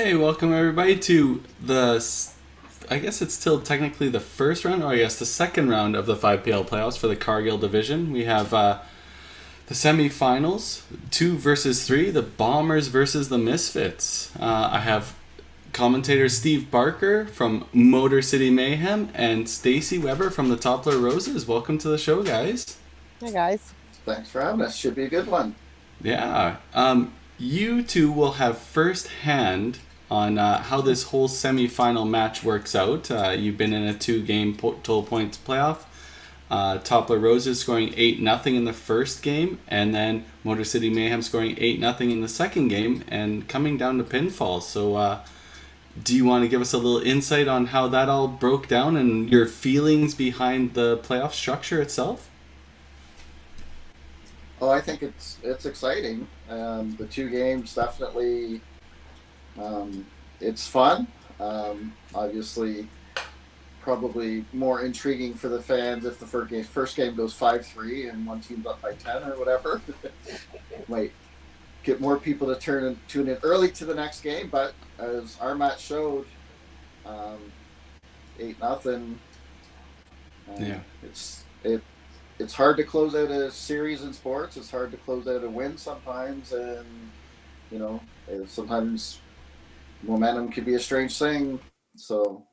Hey, welcome everybody to I guess it's still technically the first round, or I guess the second round of the 5PL playoffs for the Cargill division. We have the semifinals, 2 versus 3, the Bombers versus the Misfits. I have commentator Steve Barker from Motor City Mayhem and Stacy Weber from the Toppler Roses. Welcome to the show, guys. Hey guys. Thanks for having us. Should be a good one. Yeah. You two will have first hand on how this whole semifinal match works out. You've been in a 2-game total points playoff. Toppler Roses scoring 8-0 in the first game, and then Motor City Mayhem scoring 8-0 in the second game, and coming down to pinfall. So, do you want to give us a little insight on how that all broke down and your feelings behind the playoff structure itself? Oh, I think it's exciting. The 2 games definitely. It's fun. Obviously, probably more intriguing for the fans if the first game goes 5-3 and one team's up by 10 or whatever. Might get more people to tune in early to the next game. But as our match showed, 8-0. Yeah. It's hard to close out a series in sports. It's hard to close out a win sometimes, and sometimes momentum can be a strange thing. So,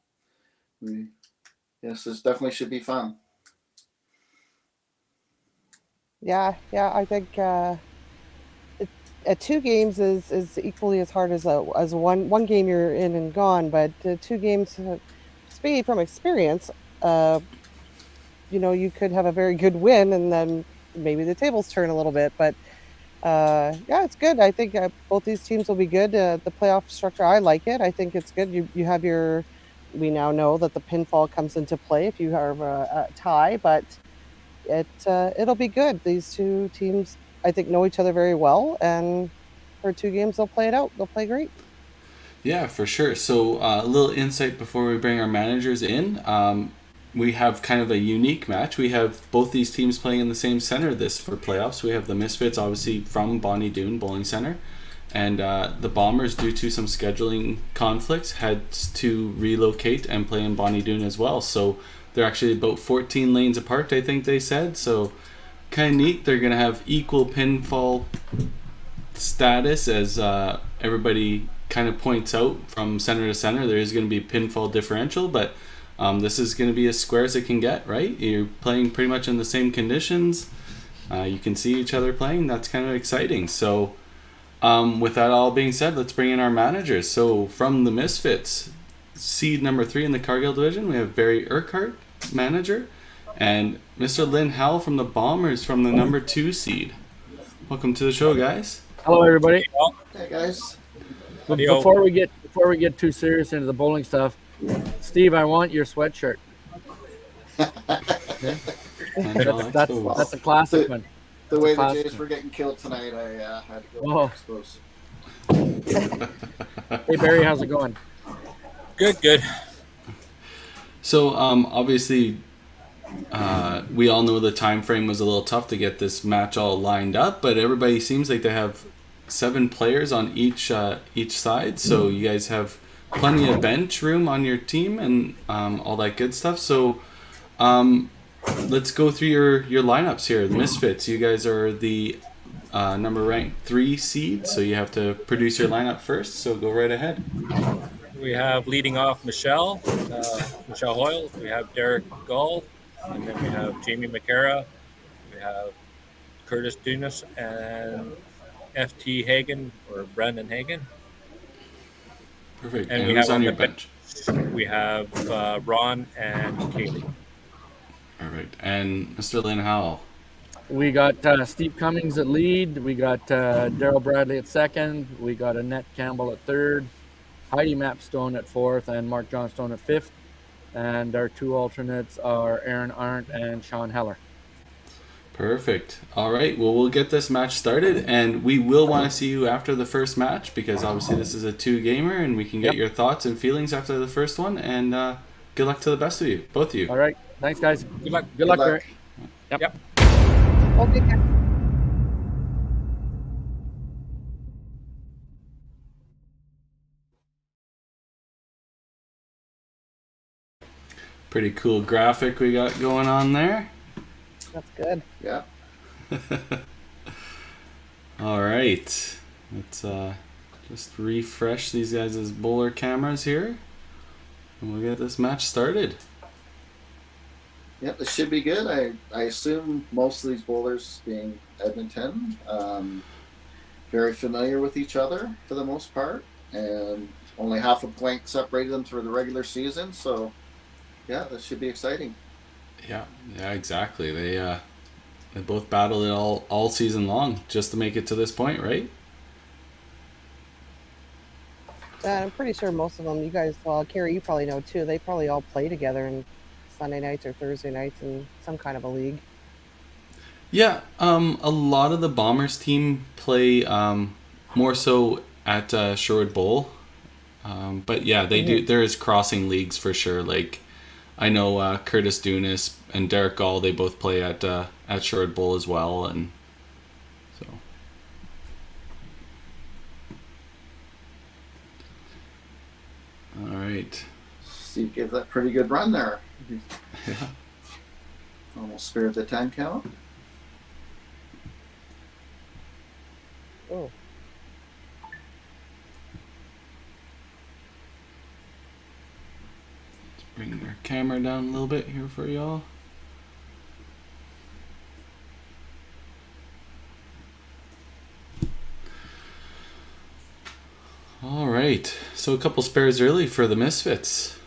yes, this definitely should be fun. Yeah, I think at 2 games is equally as hard as one game you're in and gone. But 2 games, speaking from experience, you could have a very good win, and then maybe the tables turn a little bit. But yeah, it's good. I think both these teams will be good. The playoff structure, I like it. I think it's good. You have your. We now know that the pinfall comes into play if you have a tie, but it'll be good. These 2 teams, I think, know each other very well, and for 2 games they'll play it out. They'll play great. Yeah, for sure. So, a little insight before we bring our managers in. We have kind of a unique match. We have both these teams playing in the same center this for playoffs. We have the Misfits, obviously, from Bonnie Doon Bowling Center. And the Bombers, due to some scheduling conflicts, had to relocate and play in Bonnie Doon as well. So they're actually about 14 lanes apart, I think they said. So kind of neat. They're going to have equal pinfall status as everybody kind of points out from center to center. There is going to be pinfall differential, but this is going to be as square as it can get, right? You're playing pretty much in the same conditions. You can see each other playing. That's kind of exciting. So with that all being said, let's bring in our managers. So from the Misfits, seed number 3 in the Cargill division, we have Barry Urquhart, manager, and Mr. Lynn Howell from the Bombers from the number 2 seed. Welcome to the show, guys. Hello, everybody. Hey guys. Before we get too serious into the bowling stuff, Steve, I want your sweatshirt. Okay. That's a classic one. The way the Jays were getting killed tonight, I had to go expose. Hey Barry, how's it going? Good. So obviously, we all know the time frame was a little tough to get this match all lined up, but everybody seems like they have 7 players on each side. So you guys have plenty of bench room on your team and all that good stuff. So let's go through your lineups here. The Misfits, you guys are the number ranked 3 seed, so you have to produce your lineup first. So go right ahead. We have leading off Michelle Hoyle. We have Derek Gull, and then we have Jamie McCara. We have Curtis Dunas and FT Hagen or Brandon Hagen. Perfect. And who's on your bench? We have Ron and Kaylee. Perfect. And Mr. Lynn Howell. We got Steve Cummings at lead. We got Daryl Bradley at second. We got Annette Campbell at third. Heidi Mapstone at fourth, and Mark Johnstone at fifth. And our 2 alternates are Aaron Arndt and Sean Heller. Perfect. All right. Well, we'll get this match started, and we will want to see you after the first match because obviously this is a 2-gamer, and we can get your thoughts and feelings after the first one. And good luck to the best of you, both of you. All right. Thanks, guys. Good luck. Good luck, Barry. Yep. Okay. Pretty cool graphic we got going on there. That's good. Yeah. All right. Let's just refresh these guys' bowler cameras here. And we'll get this match started. Yep, this should be good. I assume most of these bowlers, being Edmonton, very familiar with each other for the most part, and only half a blank separated them through the regular season. So, yeah, this should be exciting. Yeah, exactly. They both battled it all season long just to make it to this point, right? I'm pretty sure most of them, you guys, well, Carrie, you probably know too, they probably all play together in Sunday nights or Thursday nights in some kind of a league. Yeah, a lot of the Bombers team play more so at Sherwood Bowl. But yeah, they do. There is crossing leagues for sure. Like I know Curtis Dunas and Derek Gall. They both play at Sherwood Bowl as well, and so. All right. Steve gave that pretty good run there. Yeah. Almost spared the 10 count. Oh. Bring their camera down a little bit here for y'all. All right. So a couple spares early for the Misfits.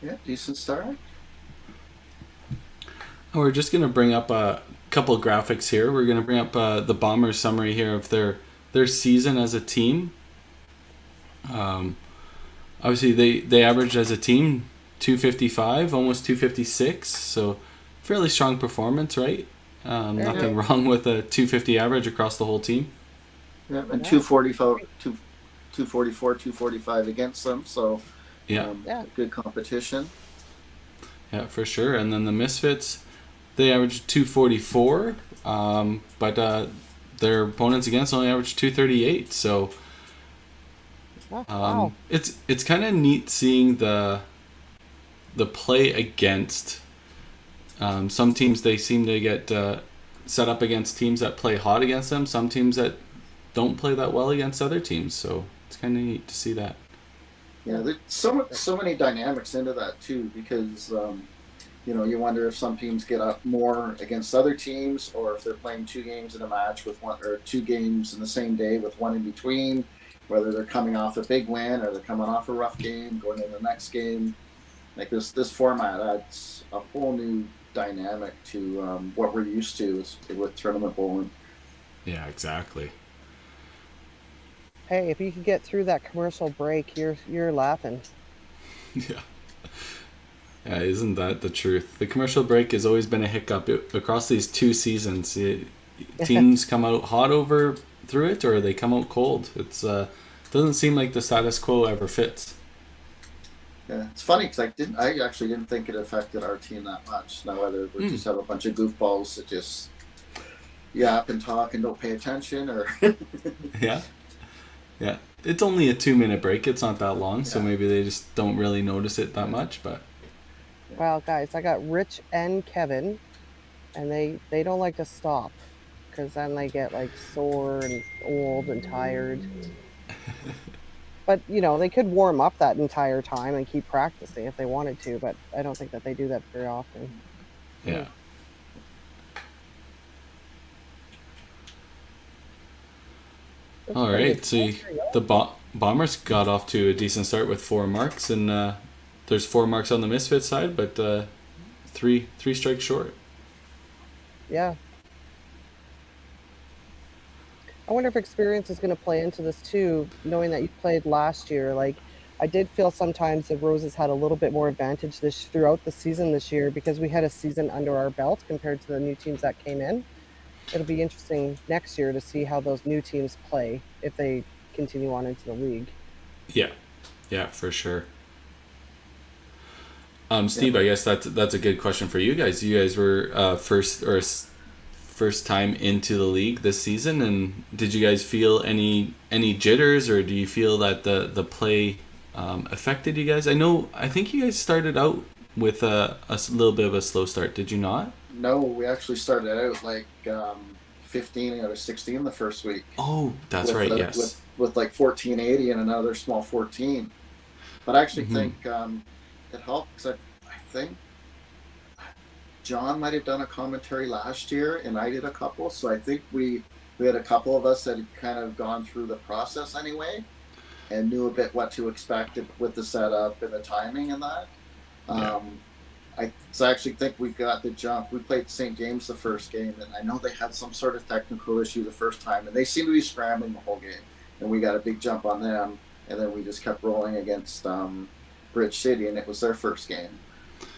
Yeah, decent start. We're just going to bring up a couple graphics here. We're going to bring up the Bombers summary here of their season as a team. Obviously, they averaged as a team 255, almost 256. So fairly strong performance, right? Nothing wrong with a 250 average across the whole team. Yeah, and 244, 245 against them. So Yeah. Good competition. Yeah, for sure. And then the Misfits, they averaged 244, but their opponents against only averaged 238. So Wow. it's kind of neat seeing the play against some teams. They seem to get set up against teams that play hot against them. Some teams that don't play that well against other teams. So it's kind of neat to see that. Yeah, there's so many dynamics into that too, because you wonder if some teams get up more against other teams, or if they're playing two games in a match with one, or two games in the same day with one in between. Whether they're coming off a big win or they're coming off a rough game, going into the next game. Like this format adds a whole new dynamic to what we're used to with tournament bowling. Yeah, exactly. Hey, if you could get through that commercial break, you're laughing. Yeah. Yeah, isn't that the truth? The commercial break has always been a hiccup across these two seasons. Teams come out hot through it, or they come out cold. It's doesn't seem like the status quo ever fits. Yeah, it's funny because I actually didn't think it affected our team that much. Now whether we just have a bunch of goofballs that just yap and talk and don't pay attention, or yeah, it's only a 2-minute break. It's not that long, so maybe they just don't really notice it that much. But Wow, guys, I got Rich and Kevin, and they don't like to stop, because then they get like sore and old and tired. But they could warm up that entire time and keep practicing if they wanted to, but I don't think that they do that very often. yeah. All right, so the Bombers got off to a decent start with 4 marks, and there's 4 marks on the Misfits side, but three strikes short. Yeah. I wonder if experience is going to play into this too, knowing that you played last year. Like, I did feel sometimes the Roses had a little bit more advantage throughout the season this year, because we had a season under our belt compared to the new teams that came in. It'll be interesting next year to see how those new teams play if they continue on into the league. Yeah, for sure. Steve, I guess that's a good question for you guys. You guys were first time into the league this season, and did you guys feel any jitters, or do you feel that the play affected you guys? I think you guys started out with a little bit of a slow start, did you not? No, we actually started out like 15 out of 16 the first week Oh, that's with right. Yes. with like 1480 and another small 14. But I actually Hmm. think it helped because I think John might have done a commentary last year, and I did a couple. So I think we had a couple of us that had kind of gone through the process anyway, and knew a bit what to expect with the setup and the timing and that. Yeah. So I actually think we got the jump. We played St. James the first game, and I know they had some sort of technical issue the first time, and they seemed to be scrambling the whole game. And we got a big jump on them, and then we just kept rolling against Bridge City, and it was their first game.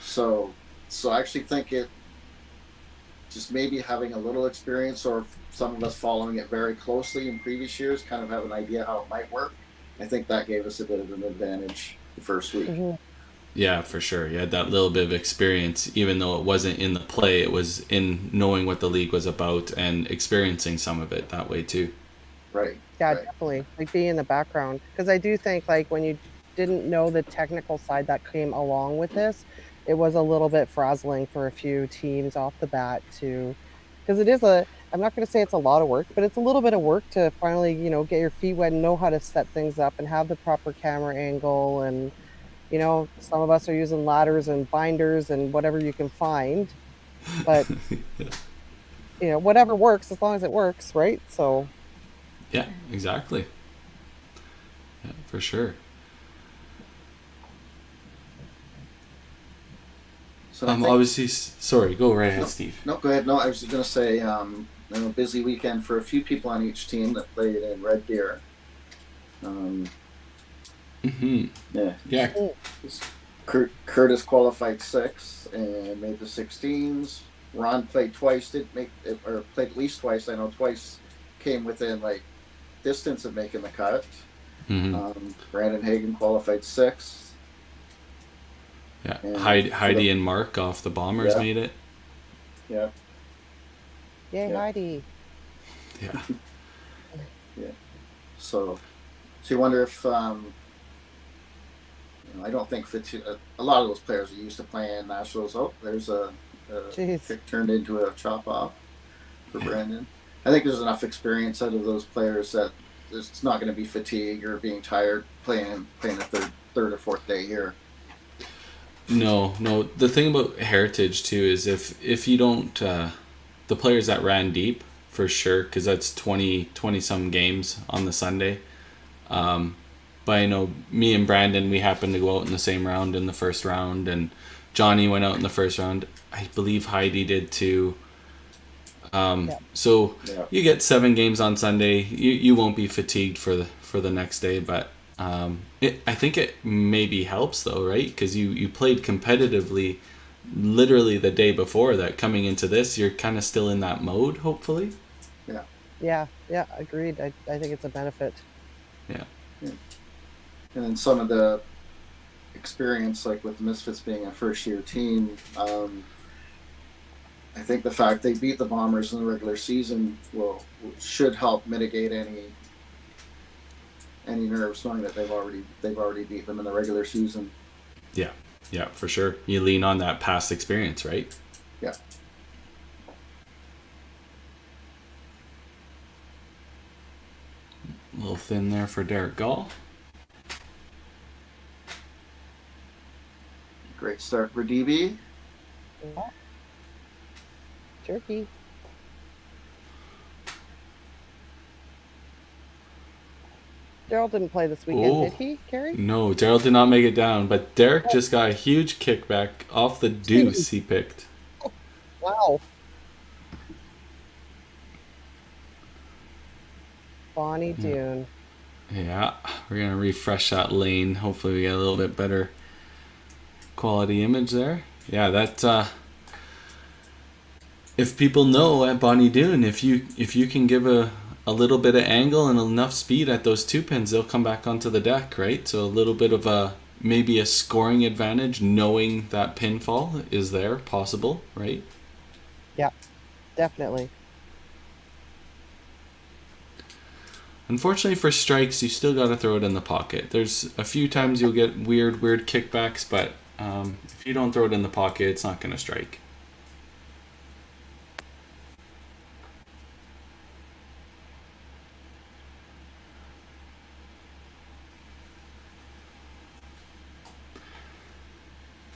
So I actually think it just maybe having a little experience, or some of us following it very closely in previous years, kind of have an idea how it might work. I think that gave us a bit of an advantage the first week. Mhm. Yeah, for sure. You had that little bit of experience, even though it wasn't in the play, it was in knowing what the league was about and experiencing some of it that way too. Right, Yeah, right. definitely. Like being in the background. Because I do think like when you didn't know the technical side that came along with this, it was a little bit frazzling for a few teams off the bat to, because it is a, I'm not going to say it's a lot of work, but it's a little bit of work to finally, get your feet wet and know how to set things up and have the proper camera angle. And, some of us are using ladders and binders and whatever you can find, but, whatever works as long as it works, right? So, Yeah, exactly. Yeah, for sure. So I think Obviously, sorry, go right ahead, no, Steve. no, go ahead. No, I was going to say, a busy weekend for a few people on each team that played in Red Deer. Um, Hmm. yeah, Yeah. mm, Curtis qualified 6 and made the 16s. Ron played twice, didn't make it, or played at least twice. I know twice came within like distance of making the cut. Hmm. Brandon Hagen qualified 6, Yeah. and for the Heidi and Mark off the Bombers yeah, made it. yeah, yay, yeah, Heidi. Yeah. yeah. So you wonder if I don't think a lot of those players are used to playing nationals. Oh, there's a Jeez. kick turned into a chop off for Yeah. Brandon. I think there's enough experience out of those players that it's not going to be fatigue or being tired playing a third or fourth day here. No, no. The thing about Heritage too is if you don't, the players that ran deep for sure, because that's 20 some games on the Sunday. Um, but I know me and Brandon, we happened to go out in the same round in the first round, and Johnny went out in the first round. I believe Heidi did too. Yeah. So Yeah, you get 7 games on Sunday. You won't be fatigued for the next day, but I think it maybe helps though, right? Because you played competitively, literally the day before that. Coming into this, you're kind of still in that mode, hopefully. yeah, Yeah, yeah, agreed. I think it's a benefit. Yeah. yeah. And then some of the experience, like with the Misfits being a first year team, I think the fact they beat the Bombers in the regular season should help mitigate any nerves, knowing that they've already beat them in the regular season. Yeah. Yeah, for sure. You lean on that past experience, right? Yeah. A little thin there for Derek Gall. Great start for DB. Yeah, jerky. Daryl didn't play this weekend, did Oh, he, Carrie? no, Daryl did not make it down, but Derek just got a huge kickback off the deuce Jeez. he picked. Wow. Bonnie Doon. Yeah, we're gonna refresh that lane. Hopefully, we get a little bit better quality image there. Yeah, that. If people know at Bonnie Doon, if you can give a little bit of angle and enough speed at those 2 pins, they'll come back onto the deck, right? So a little bit of maybe a scoring advantage, knowing that pinfall is there, possible, right? Yeah, definitely. Unfortunately for strikes, you still got to throw it in the pocket. There's a few times you'll get weird kickbacks, but if you don't throw it in the pocket, it's not going to strike.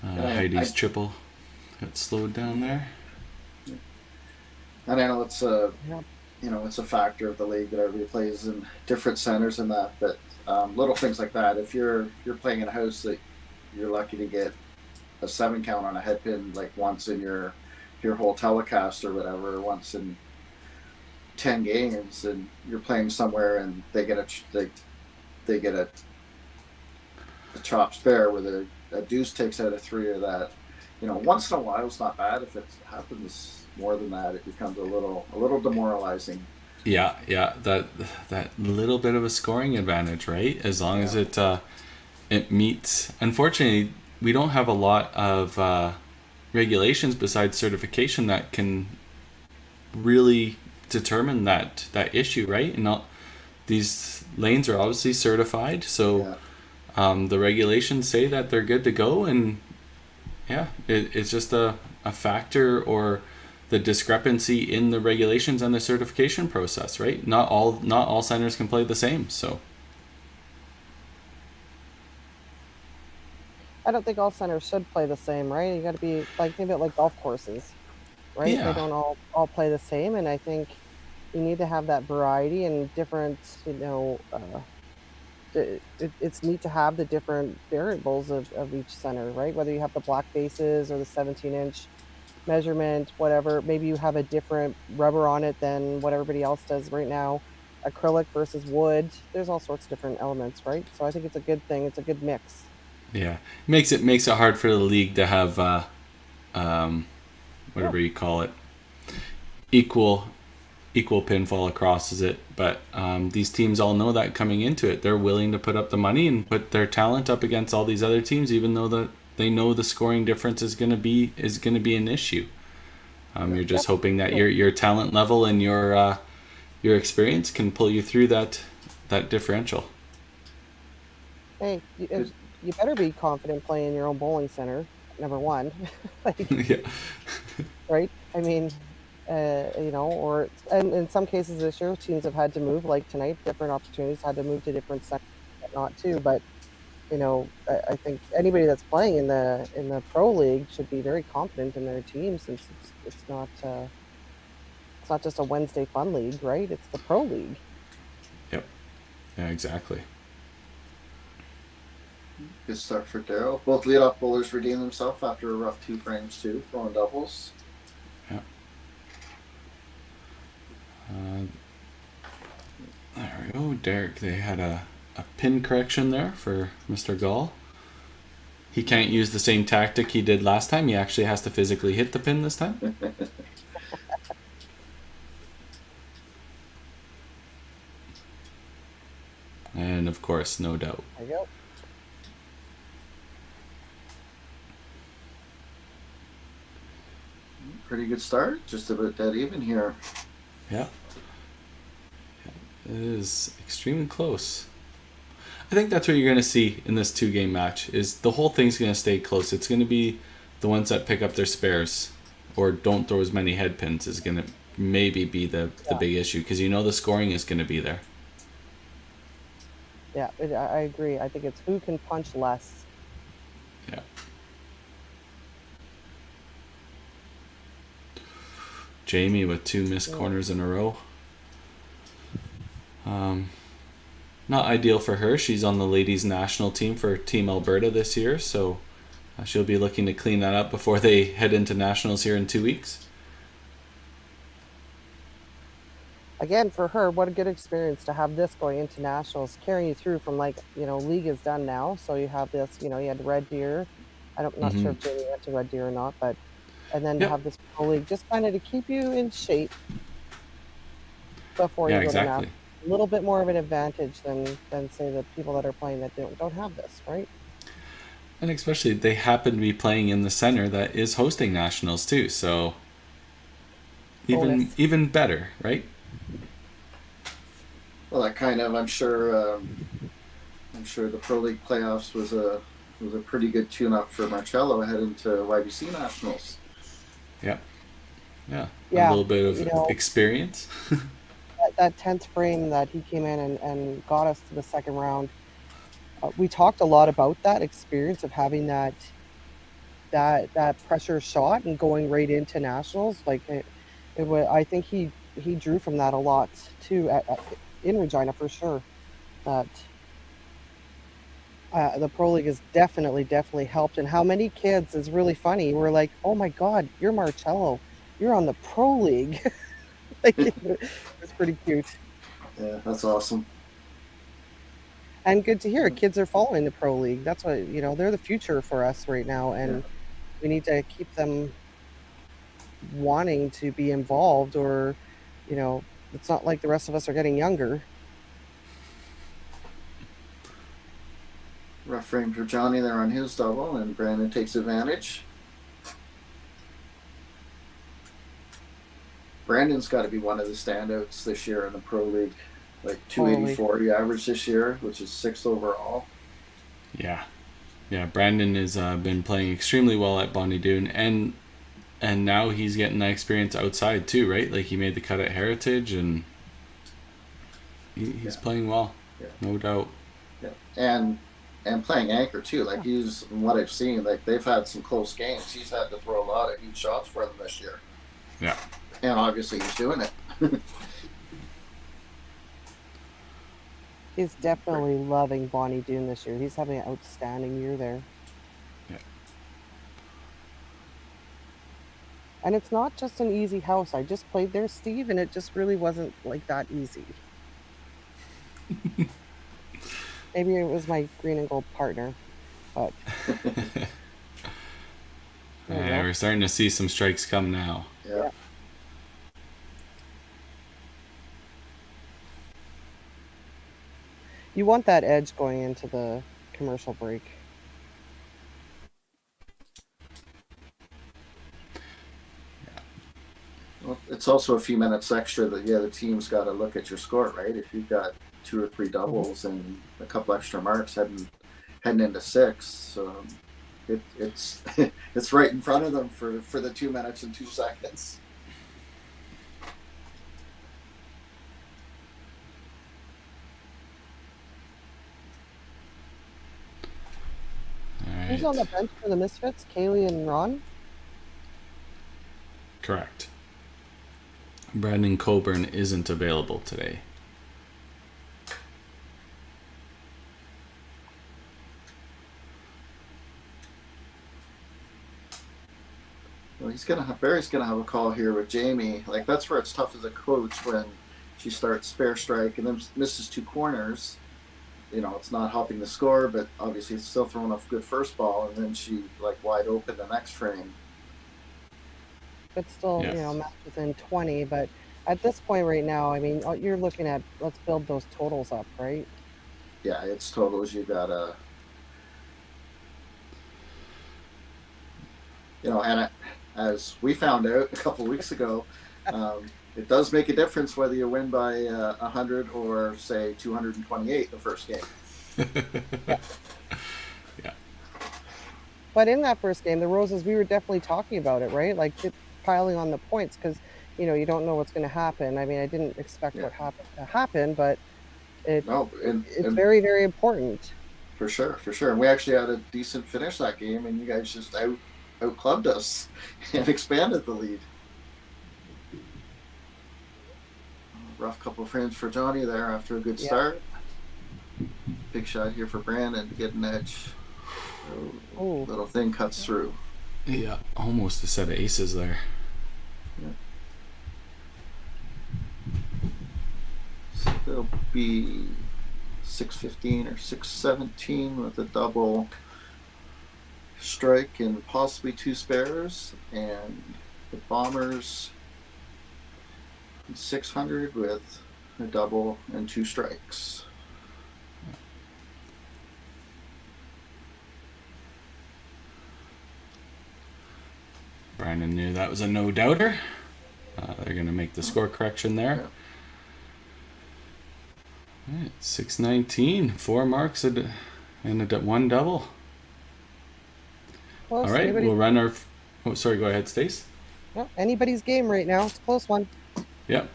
Heidi's triple got slowed down there. And I know it's a it's a factor of the league that everybody plays in different centers and that, but little things like that. If you're playing in a house that you're lucky to get a 7 count on a head pin like once in your whole telecast or whatever, once in 10 games, and you're playing somewhere and they get a chop spare where a deuce takes out a 3 or that, once in a while it's not bad. If it happens more than that, it becomes a little demoralizing. Yeah, that little bit of a scoring advantage, right? As long as it meets. Unfortunately, we don't have a lot of regulations besides certification that can really determine that issue, right? And not these lanes are obviously certified, so the regulations say that they're good to go, and it's just a factor or the discrepancy in the regulations and the certification process, right? Not all centers can play the same, so. I don't think all centers should play the same, right? You got to be think about like golf courses, right? Yeah. They don't all play the same, and I think you need to have that variety and different. It's neat to have the different variables of each center, right? Whether you have the black bases or the 17-inch measurement, whatever. Maybe you have a different rubber on it than what everybody else does right now. Acrylic versus wood. There's all sorts of different elements, right? So I think it's a good thing. It's a good mix. Yeah, makes it hard for the league to have whatever you call it, equal pinfall across, is it? But these teams all know that coming into it. They're willing to put up the money and put their talent up against all these other teams, even though they know the scoring difference is going to be an issue. You're just hoping that your talent level and your experience can pull you through that differential. Hey, you better be confident playing your own bowling center, number one. Right? I mean, or and in some cases this year, teams have had to move. Like tonight, different opportunities had to move to different centers, not too. But I think anybody that's playing in the pro league should be very confident in their team, since it's not just a Wednesday fun league, right? It's the pro league. Yep. Yeah, exactly. Good start for Darryl. Both leadoff bowlers redeemed themselves after a rough 2 frames too, throwing doubles. Yeah. There we go. Derek, they had a pin correction there for Mr. Gall. He can't use the same tactic he did last time. He actually has to physically hit the pin this time. And of course, no doubt. There you go. Pretty good start. Just about dead even here. Yeah. It is extremely close. I think that's what you're going to see in this 2-game match, is the whole thing's going to stay close. It's going to be the ones that pick up their spares or don't throw as many head pins is going to maybe be the big issue, because the scoring is going to be there. Yeah, I agree. I think it's who can punch less. Yeah. Jamie with 2 missed corners in a row. Not ideal for her. She's on the ladies national team for Team Alberta this year, so she'll be looking to clean that up before they head into nationals here in 2 weeks. Again, for her, what a good experience to have this going into nationals, carrying you through from league is done now. So you have this, you had Red Deer. I'm not sure if Jamie went to Red Deer or not, but and then to have this pro league just kind of to keep you in shape before you go to nationals. A little bit more of an advantage than say the people that are playing that don't have this, right? And especially they happen to be playing in the center that is hosting nationals too, so even better, right? Well, that kind of, I'm sure the Pro League playoffs was a pretty good tune-up for Marcello heading to YBC Nationals. Yeah. Yeah. A Yeah, little bit you of know, experience. that 10th frame that he came in and got us to the second round, we talked a lot about that experience of having that pressure shot and going right into nationals. Like it was, I think he drew from that a lot too in Regina for sure. That the pro league has definitely helped. And how many kids is really funny. We're like, oh my god, you're Marcello, you're on the pro league. Like it's pretty cute Yeah, that's awesome. and good to hear. Kids are following the pro league. That's what they're the future for us right now, Yeah. and we need to keep them wanting to be involved. Or you know, it's not like the rest of us are getting younger. Rough frame for Johnny there on his double, and Brandon takes advantage. Brandon's got to be one of the standouts this year in the Pro League. Like Totally. 284 he averaged this year, which is 6th overall. Yeah. Yeah. Brandon has been playing extremely well at Bonnie Doon, and now he's getting that experience outside too, right? Like he made the cut at Heritage, and he's playing well, no doubt. Yeah, and playing anchor too. Like he's, from what I've seen, like they've had some close games. He's had to throw a lot of huge shots for them this year. Yeah. And obviously he's doing it. He's definitely loving Bonnie Doon this year. He's having an outstanding year there. Yeah. And it's not just an easy house. I just played there, Steve, and it just really wasn't like that easy. Maybe it was my green and gold partner, but We're starting to see some strikes come now. Yeah. You want that edge going into the commercial break. Well, it's also a few minutes extra that the other team's got to look at your score, right? If you've got 2 or 3 doubles and a couple extra marks heading into 6, it's it's right in front of them for the 2 minutes and 2 seconds. Who's on the bench for the Misfits? Kaylee and Ron? Correct. Brandon Coburn isn't available today. Well, Barry's gonna have a call here with Jamie. Like that's where it's tough as a coach when she starts spare strike and then misses 2 corners. It's not helping the score, but obviously it's still throwing off good first ball, and then she like wide open the next frame. But still, match within 20. But at this point right now, I mean, you're looking at, let's build those totals up, right? Yeah, it's totals. You gotta, and as we found out a couple of weeks ago, it does make a difference whether you win by 100 or say 228 the first game. Yeah. But in that first game, the Roses, we were definitely talking about it, right? Like piling on the points because you don't know what's going to happen. I mean, I didn't expect what happened to happen, but it's very, very important. For sure. And we actually had a decent finish that game, and you guys just outclubbed us and expanded the lead. Rough couple of frames for Johnny there after a good start. Big shot here for Brandon to get an edge. Little thing cuts through. Yeah, almost a set of aces there. Yeah. So there'll be 615 or 617 with a double strike and possibly 2 spares, and the Bombers 600 with a double and 2 strikes. Brandon knew that was a no-doubter. They're going to make the score correction there. All right, 619, 4 marks and a 1 double. Close. All right, Anybody? we'll run our. Oh, sorry. Go ahead, Stace. Yeah, anybody's game right now. It's a close one. Yep,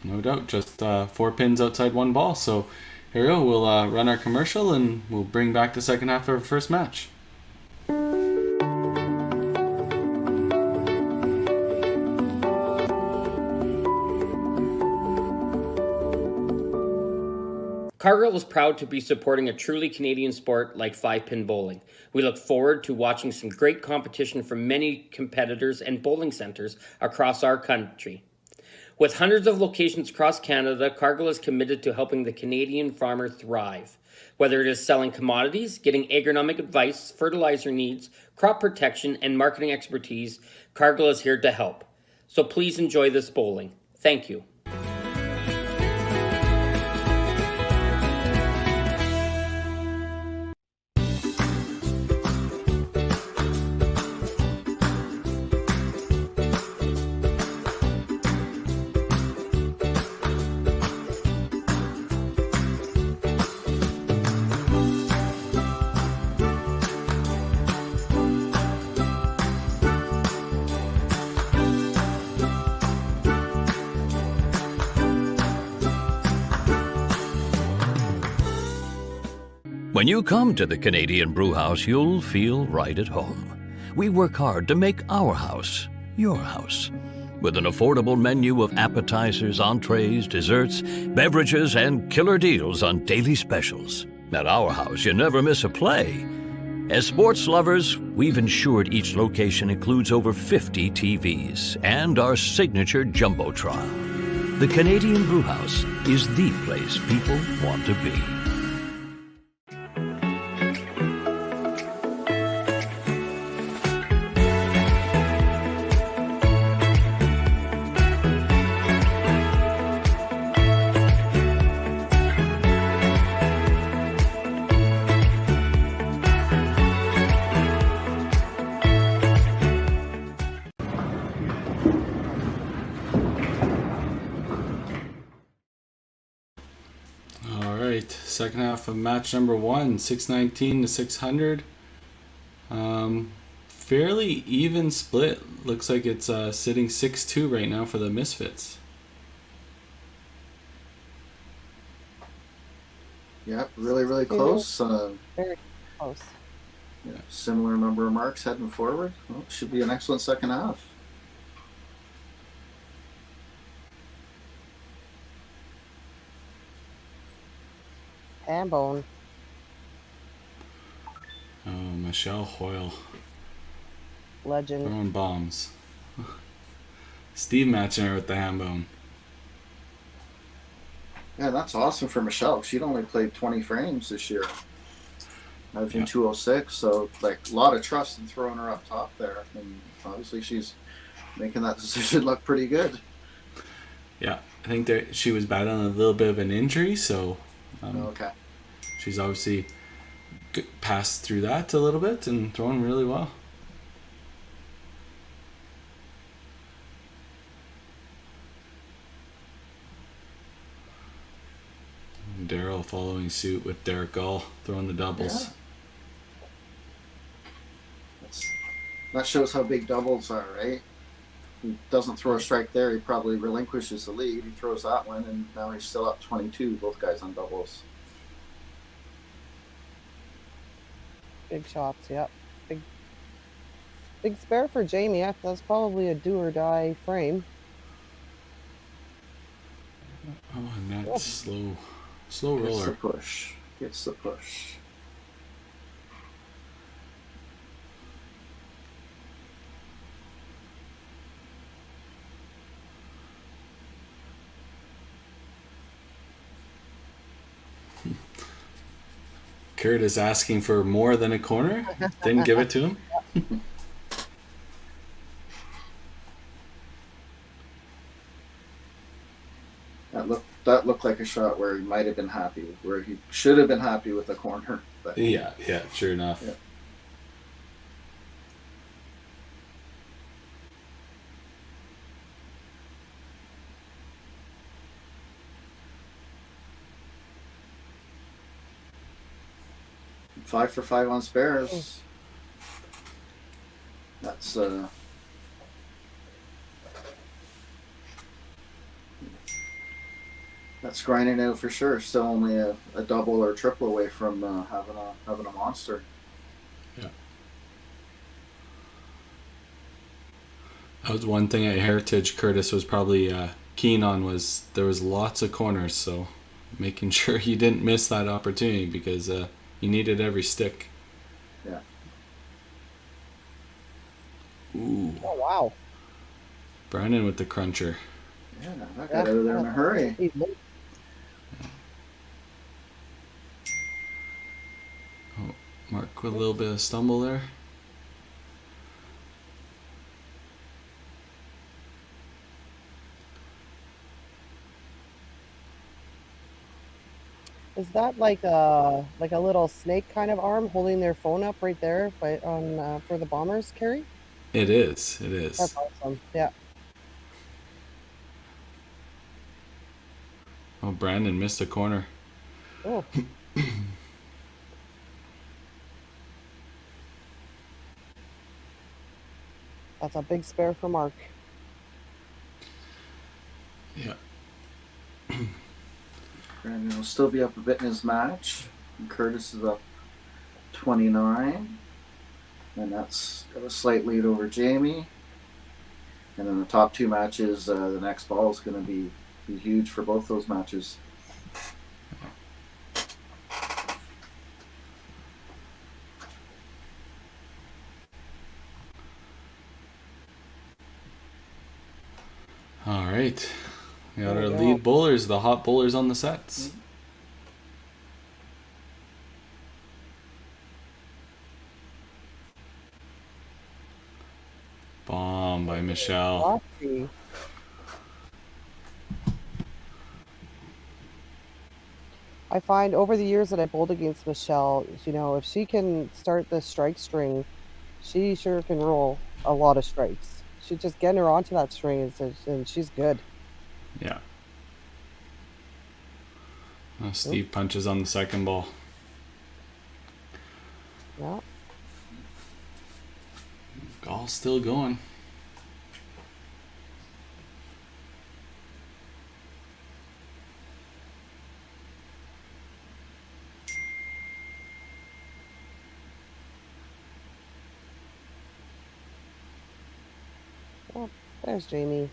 no doubt. Just 4 pins outside 1 ball. So here we go. We'll run our commercial and we'll bring back the second half of our first match. Cargill is proud to be supporting a truly Canadian sport like 5-pin bowling. We look forward to watching some great competition from many competitors and bowling centres across our country. With hundreds of locations across Canada, Cargill is committed to helping the Canadian farmer thrive. Whether it is selling commodities, getting agronomic advice, fertilizer needs, crop protection, and marketing expertise, Cargill is here to help. So please enjoy this bowling. Thank you. When you come to the Canadian Brewhouse, you'll feel right at home. We work hard to make our house your house. With an affordable menu of appetizers, entrees, desserts, beverages, and killer deals on daily specials. At our house, you never miss a play. As sports lovers, we've ensured each location includes over 50 TVs and our signature Jumbotron. The Canadian Brewhouse is the place people want to be. Second half of match number 1, 619 to 600. Fairly even split. Looks like it's sitting 6-2 right now for the Misfits. Yep, really close. Very close. Yeah, similar number of marks heading forward. Well, should be an excellent second half. Hambone. Oh, Michelle Hoyle Legend. throwing bombs. Steve matching her with the ham bone. Yeah, that's awesome for Michelle. She'd only played 20 frames this year. Averaging 206, so like a lot of trust in throwing her up top there. And obviously she's making that decision look pretty good. Yeah, I think that she was battling a little bit of an injury, so Okay. she's obviously passed through that a little bit and thrown really well. Daryl following suit with Derek Gall throwing the doubles. Yeah. That shows how big doubles are, right? He doesn't throw a strike there, he probably relinquishes the lead. He throws that one, and now he's still up 22, both guys on doubles. Big shots, yep. Big spare for Jamie. That's probably a do or die frame. Oh, and that's slow Gets roller. the push. Gets the push. Kurt is asking for more than a corner. Didn't give it to him. That looked like a shot where he might have been happy, where he should have been happy with the corner. But Yeah, sure enough. Yeah. 5 for 5 on spares. That's grinding out for sure. Still only a double or triple away from having a monster. Yeah. That was one thing at Heritage Curtis was probably keen on, was there was lots of corners, so making sure he didn't miss that opportunity because he needed every stick. Yeah. Ooh. Oh, wow. Brandon with the cruncher. Yeah, that got out of there in a hurry. Oh, Mark with a little bit of stumble there. Is that like a little snake kind of arm holding their phone up right there, for the Bombers, Carrie? It is. It That's is. awesome. Yeah. Oh, Brandon missed a corner. Oh. That's a big spare for Mark. Yeah. Brandon will still be up a bit in his match. And Curtis is up 29. And that's got a slight lead over Jamie. And in the top 2 matches, the next ball is going to be huge for both those matches. All right. We got There our we lead go. bowlers, the hot bowlers on the sets. Bomb by Michelle. Lofty. I find over the years that I bowled against Michelle, if she can start the strike string, she sure can roll a lot of strikes. She just get her onto that string, and she's good. Yeah. Steve punches on the second ball. Yeah. All still going. Oh, there's Jamie.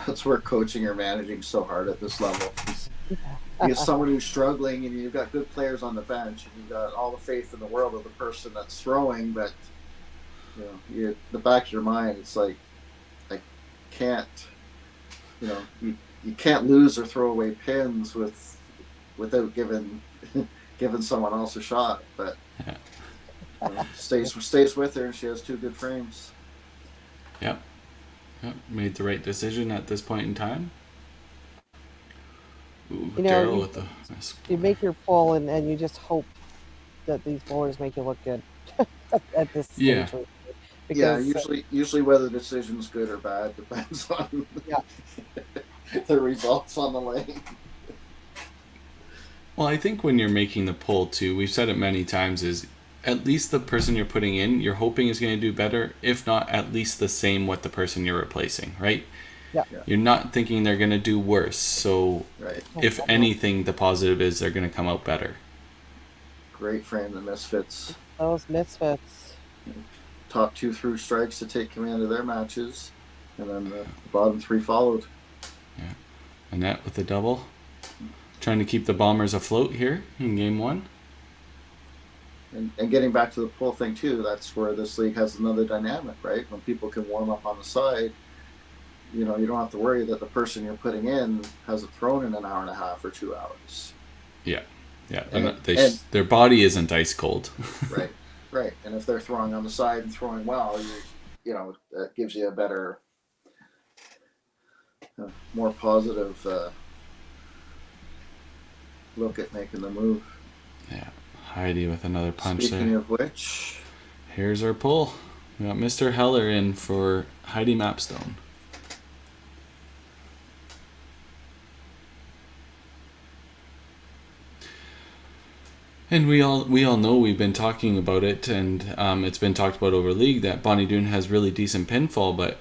That's where coaching or managing so hard at this level. Because someone who's struggling, and you've got good players on the bench, and you've got all the faith in the world of the person that's throwing, but the back of your mind, it's like, I can't, you can't lose or throw away pins without giving someone else a shot. But stays with her, and she has 2 good frames. Yep. Made the right decision at this point in time. Ooh, Daryl with the nice You make your pull, and you just hope that these bowlers make you look good at this stage. Yeah. Because, usually whether the decision's good or bad depends on the results on the lane. Well, I think when you're making the pull too, we've said it many times, is at least the person you're putting in, you're hoping is going to do better, if not at least the same what the person you're replacing, right? Yeah. You're not thinking they're going to do worse. So Right. if anything, the positive is they're going to come out better. Great frame, the Misfits. Those Misfits. Top 2 through strikes to take command of their matches, and then the bottom 3 followed. Yeah. Annette with the double. Trying to keep the Bombers afloat here in game 1. And getting back to the pull thing too, that's where this league has another dynamic, right? When people can warm up on the side, you don't have to worry that the person you're putting in hasn't thrown in an hour and a half or 2 hours. Yeah. And their body isn't ice cold. Right. And if they're throwing on the side and throwing well, that gives you a better, more positive look at making the move. Yeah. Heidi with another punch. Speaking there. of which, Here's our pull. We got Mr. Heller in for Heidi Mapstone. And we all know, we've been talking about it, and it's been talked about over league, that Bonnie Doon has really decent pinfall, but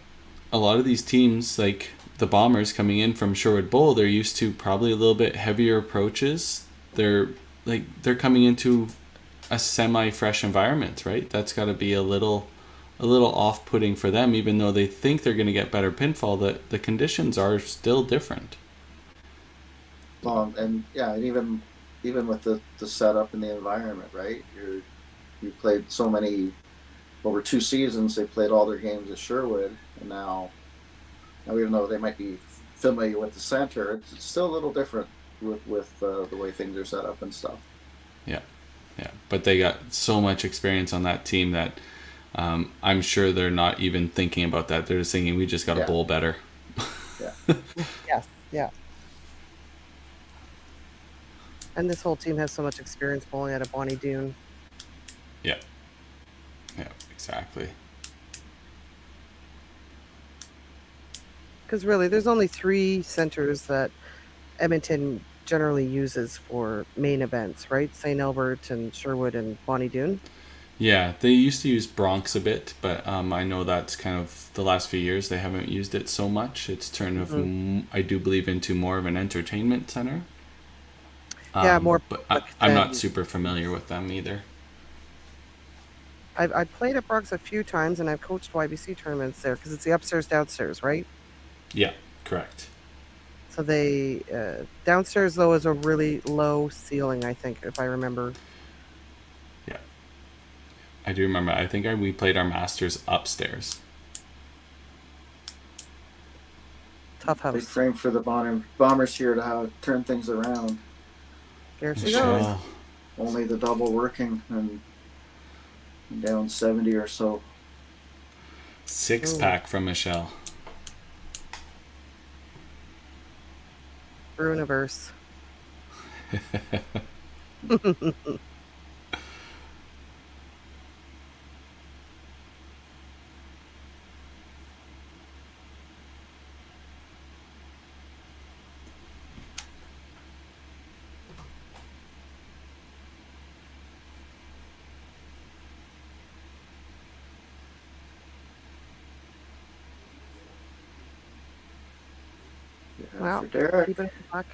a lot of these teams, like the Bombers coming in from Sherwood Bowl, they're used to probably a little bit heavier approaches. They're coming into a semi-fresh environment, right? That's got to be a little off-putting for them, even though they think they're going to get better pinfall. The conditions are still different. And even with the setup and the environment, right? You played so many over 2 seasons. They played all their games at Sherwood, and now even though they might be familiar with the center, it's still a little different with the way things are set up and stuff. Yeah, but they got so much experience on that team that I'm sure they're not even thinking about that. They're just thinking, we just got to bowl better. Yeah. Yes, yeah. And this whole team has so much experience bowling at a Bonnie Doon. Yeah, exactly. Because really, there's only 3 centers that Edmonton generally uses for main events, right? St. Albert and Sherwood and Bonnie Doon. Yeah, they used to use Bronx a bit, but I know that's kind of the last few years they haven't used it so much. It's turned, I do believe, into more of an entertainment center. More. But I'm not super familiar with them either. I've played at Bronx a few times, and I've coached YBC tournaments there because it's the upstairs downstairs, right? Yeah, correct. So they downstairs though is a really low ceiling, I think, if I remember. Yeah, I do remember. I think we played our Masters upstairs. Tough house. Big frame for the Bombers here to turn things around. There she goes. Only the double working and down 70 or so. 6-pack from Michelle. Bruniverse. Well, keep it in luck.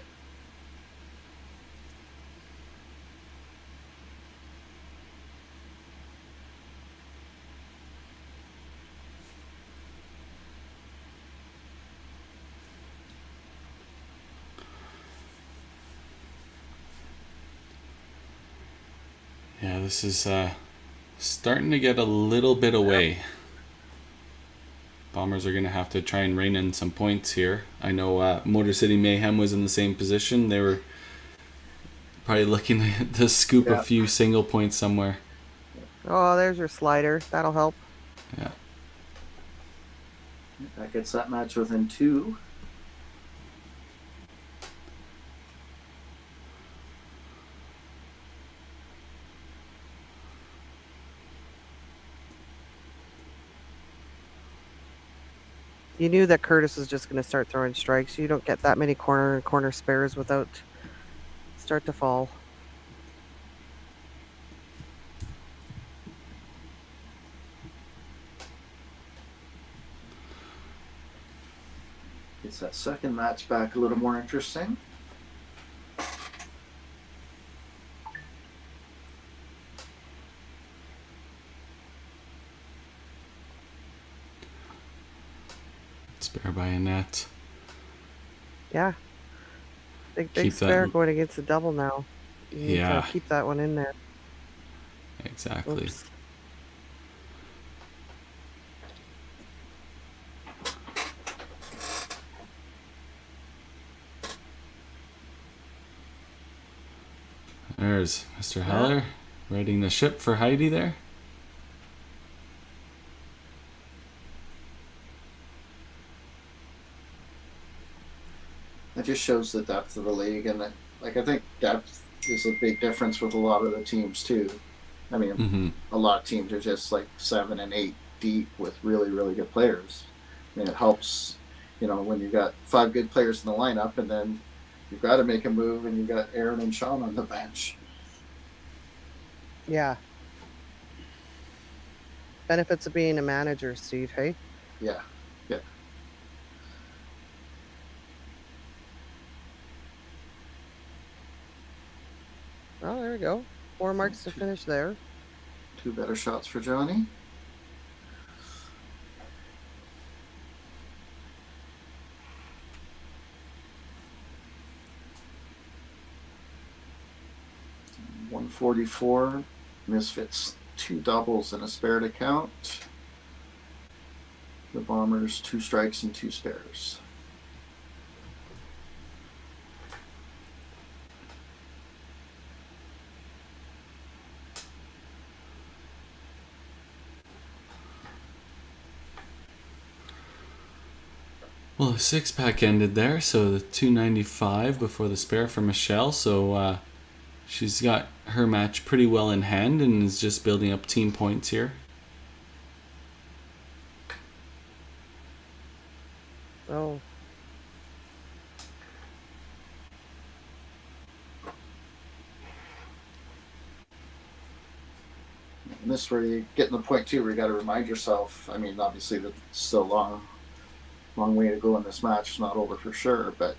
Yeah, this is starting to get a little bit away. Bombers are going to have to try and rein in some points here. I know Motor City Mayhem was in the same position. They were probably looking to scoop a few single points somewhere. Oh, there's your slider. That'll help. Yeah. That gets that match within 2. You knew that Curtis was just going to start throwing strikes. You don't get that many corner spares without start to fall. Gets that second match back a little more interesting. Spare by a net. Yeah. Big spare going against the double now. You need to keep that one in there. Exactly. Oops. There's Mr. Heller righting the ship for Heidi there. It just shows the depth of the league, and I think depth is a big difference with a lot of the teams too. I mean, a lot of teams are just like 7 and 8 deep with really, really good players. I mean, it helps, when you've got 5 good players in the lineup, and then you've got to make a move, and you've got Aaron and Sean on the bench. Yeah. Benefits of being a manager, Steve, hey? Yeah. Yeah. Oh, there we go. 4 So marks to finish there. two better shots for Johnny. $144. Misfits 2 doubles and a spare to count. The Bombers 2 strikes and 2 spares. Well, the 6-pack ended there, so the 295 before the spare for Michelle. So she's got her match pretty well in hand and is just building up team points here. Oh. And this is where you get to the point too where you got to remind yourself. I mean, obviously that's still a long way to go in this match. It's not over for sure, but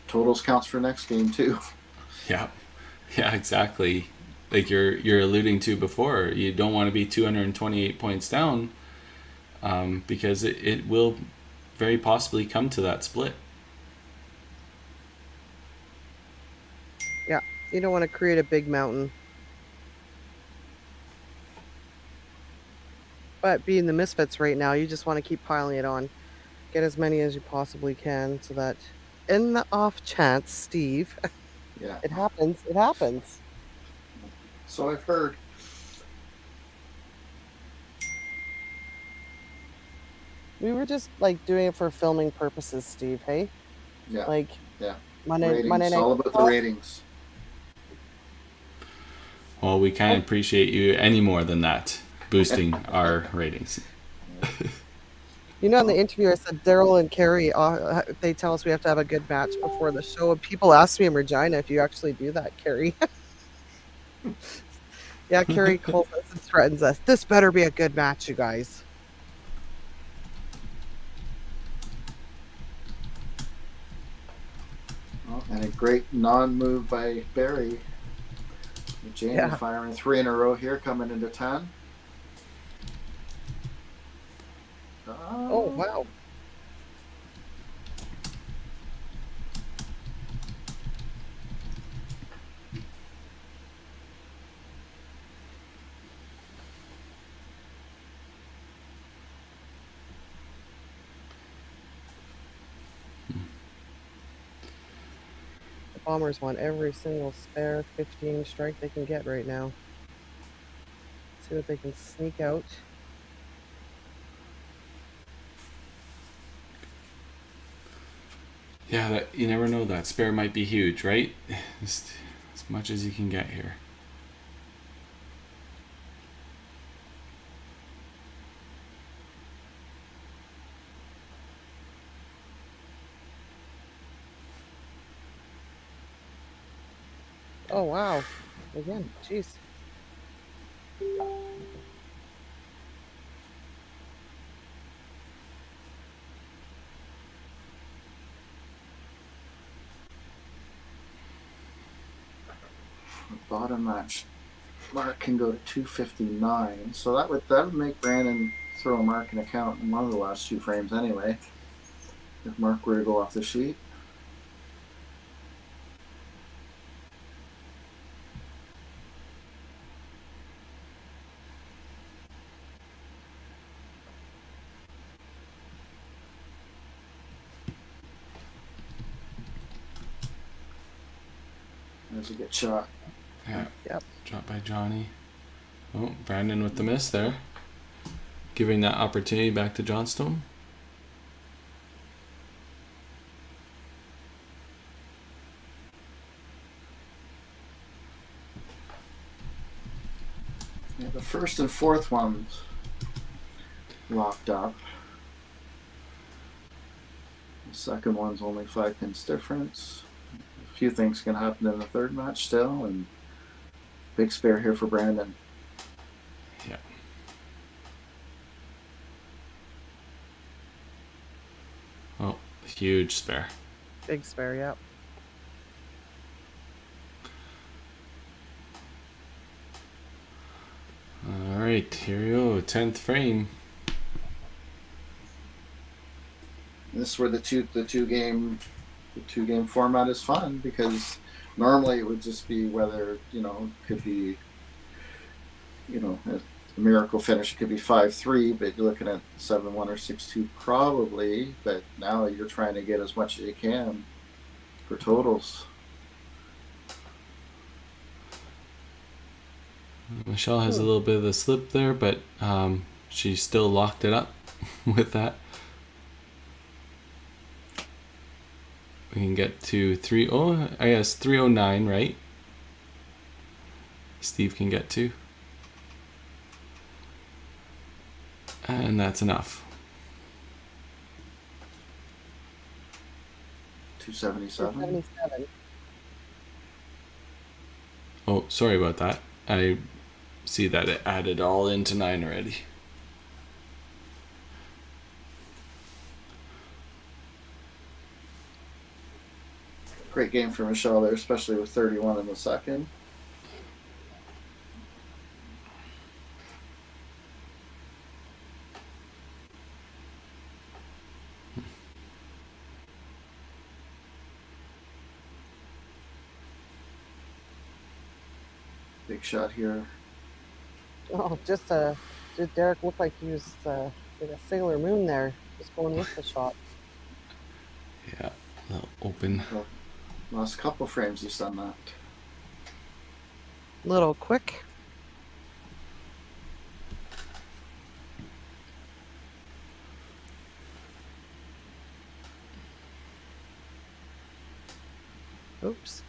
totals counts for next game too. Yeah, yeah, exactly. Like you're alluding to before, you don't want to be 228 points down, because it will very possibly come to that split. Yeah. You don't want to create a big mountain. But being the Misfits right now, you just want to keep piling it on. Get as many as you possibly can so that in the off chance, Steve, Yeah. it happens. It happens. So I've heard. We were just like doing it for filming purposes, Steve, hey? Yeah. Like Yeah. Monday Ratings. night. All about the ratings. Well, we can't appreciate you any more than that, boosting our ratings. You know, in the interview, I said Daryl and Carrie, they tell us we have to have a good match before the show. And people ask me in Regina if you actually do that, Carrie. Yeah, Carrie calls us and threatens us. This better be a good match, you guys. Oh, and a great non-move by Barry. Jamie firing 3 in a row here, coming into 10. Oh, wow. The Bombers want every single spare 15 strike they can get right now. See what they can sneak out. Yeah, that you never know. That spare might be huge, right? Just as much as you can get here. Oh, wow. Again, jeez. Bottom match mark can go to 259, so that would make Brandon throw a mark in account in one of the last 2 frames anyway. If Mark were to go off the sheet. There's a good shot. Yeah. Yep. Shot by Johnny. Oh, Brandon with the miss there. Giving that opportunity back to Johnstone. Yeah, the first and fourth ones locked up. The second one's only 5 pins difference. A few things can happen in the third match still, and Big spare here for Brandon. Yeah. Oh, huge spare. Big spare, yeah. All right, here we go. 10th frame. This is where the two game format is fun, because normally it would just be whether, could be, a miracle finish. It could be 5-3, but you're looking at 7-1 or 6-2 probably. But now you're trying to get as much as you can for totals. Michelle has a little bit of a slip there, but she still locked it up with that. We can get to 309, right? Steve can get to. And that's enough. 277. 277. Oh, sorry about that. I see that it added all into 9 already. Great game for Michelle there, especially with 31 in the second. Big shot here. Oh, did Derek look like he was like a Sailor Moon there, just going with the shot. Yeah, a little open. Well, last couple frames he's done that. Little quick. Oops.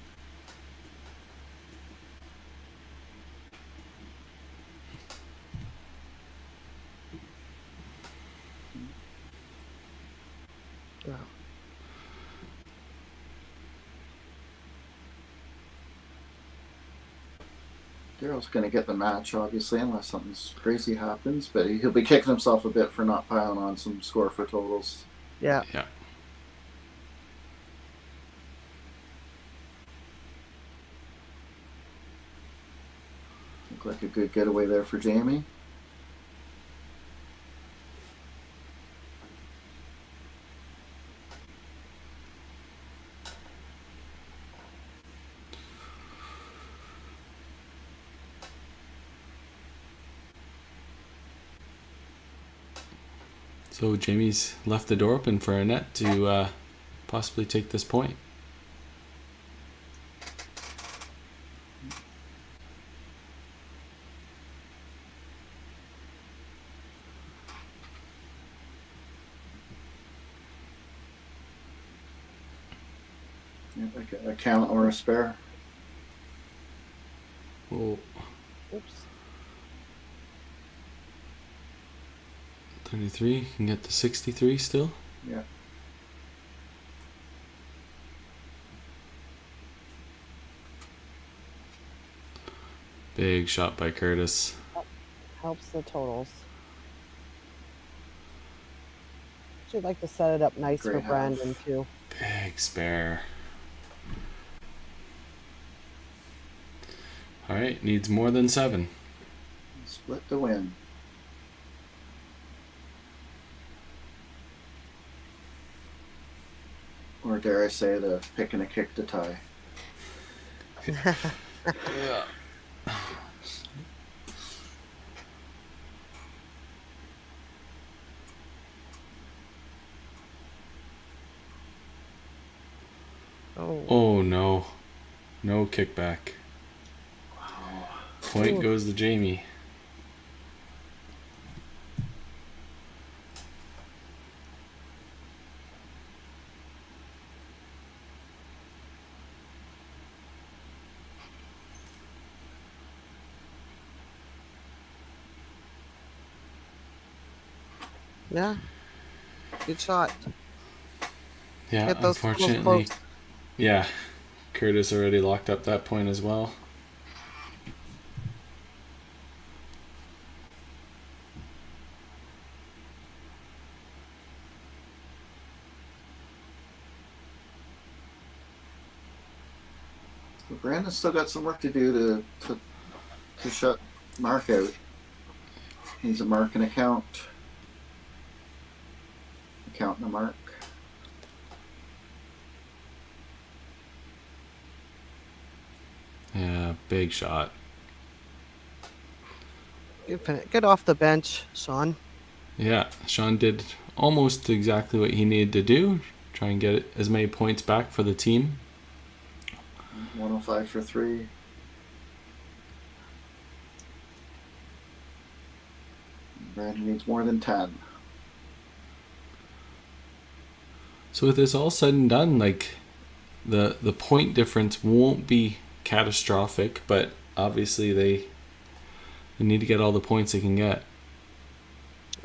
Wow. Daryl's going to get the match, obviously, unless something crazy happens, but he'll be kicking himself a bit for not piling on some score for totals. Yeah. Yeah. Look like a good getaway there for Jamie. So Jamie's left the door open for Annette to possibly take this point. Yeah, like a count or a spare. Oh, Oops. 33 can get to 63 still. Yeah. Big shot by Curtis. Helps the totals. Should like to set it up nice Great for half. Brandon too. Big spare. All right, needs more than 7. Split the win. Or dare I say, the pick and a kick to tie. Yeah. Oh. Oh no. No kickback. Wow. Point Ooh. goes to Jamie. Yeah. Good shot. Yeah, Get those totals unfortunately. close. Yeah. Curtis already locked up that point as well. But Brandon's still got some work to do to shut Mark out. Needs a mark and account. Account and a mark. Yeah, big shot. Good off the bench, Sean. Yeah, Sean did almost exactly what he needed to do. Try and get as many points back for the team. 105 for 3. Brandon needs more than 10. So with this all said and done, like the point difference won't be catastrophic, but obviously they need to get all the points they can get.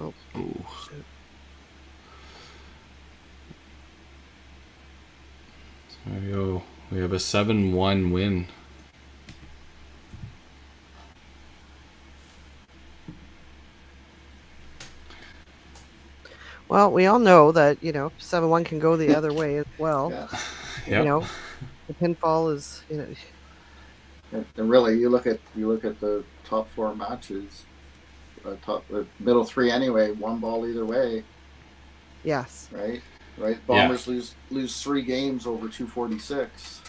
Oh, Ooh. shit. There we go. We have a 7-1 win. Well, we all know that 7-1 can go the other way as well. Yeah. Yep. The pinfall is And really, you look at the top 4 matches, the middle 3 anyway. 1 ball either way, yes. right? Right. Bombers lose 3 games over 246.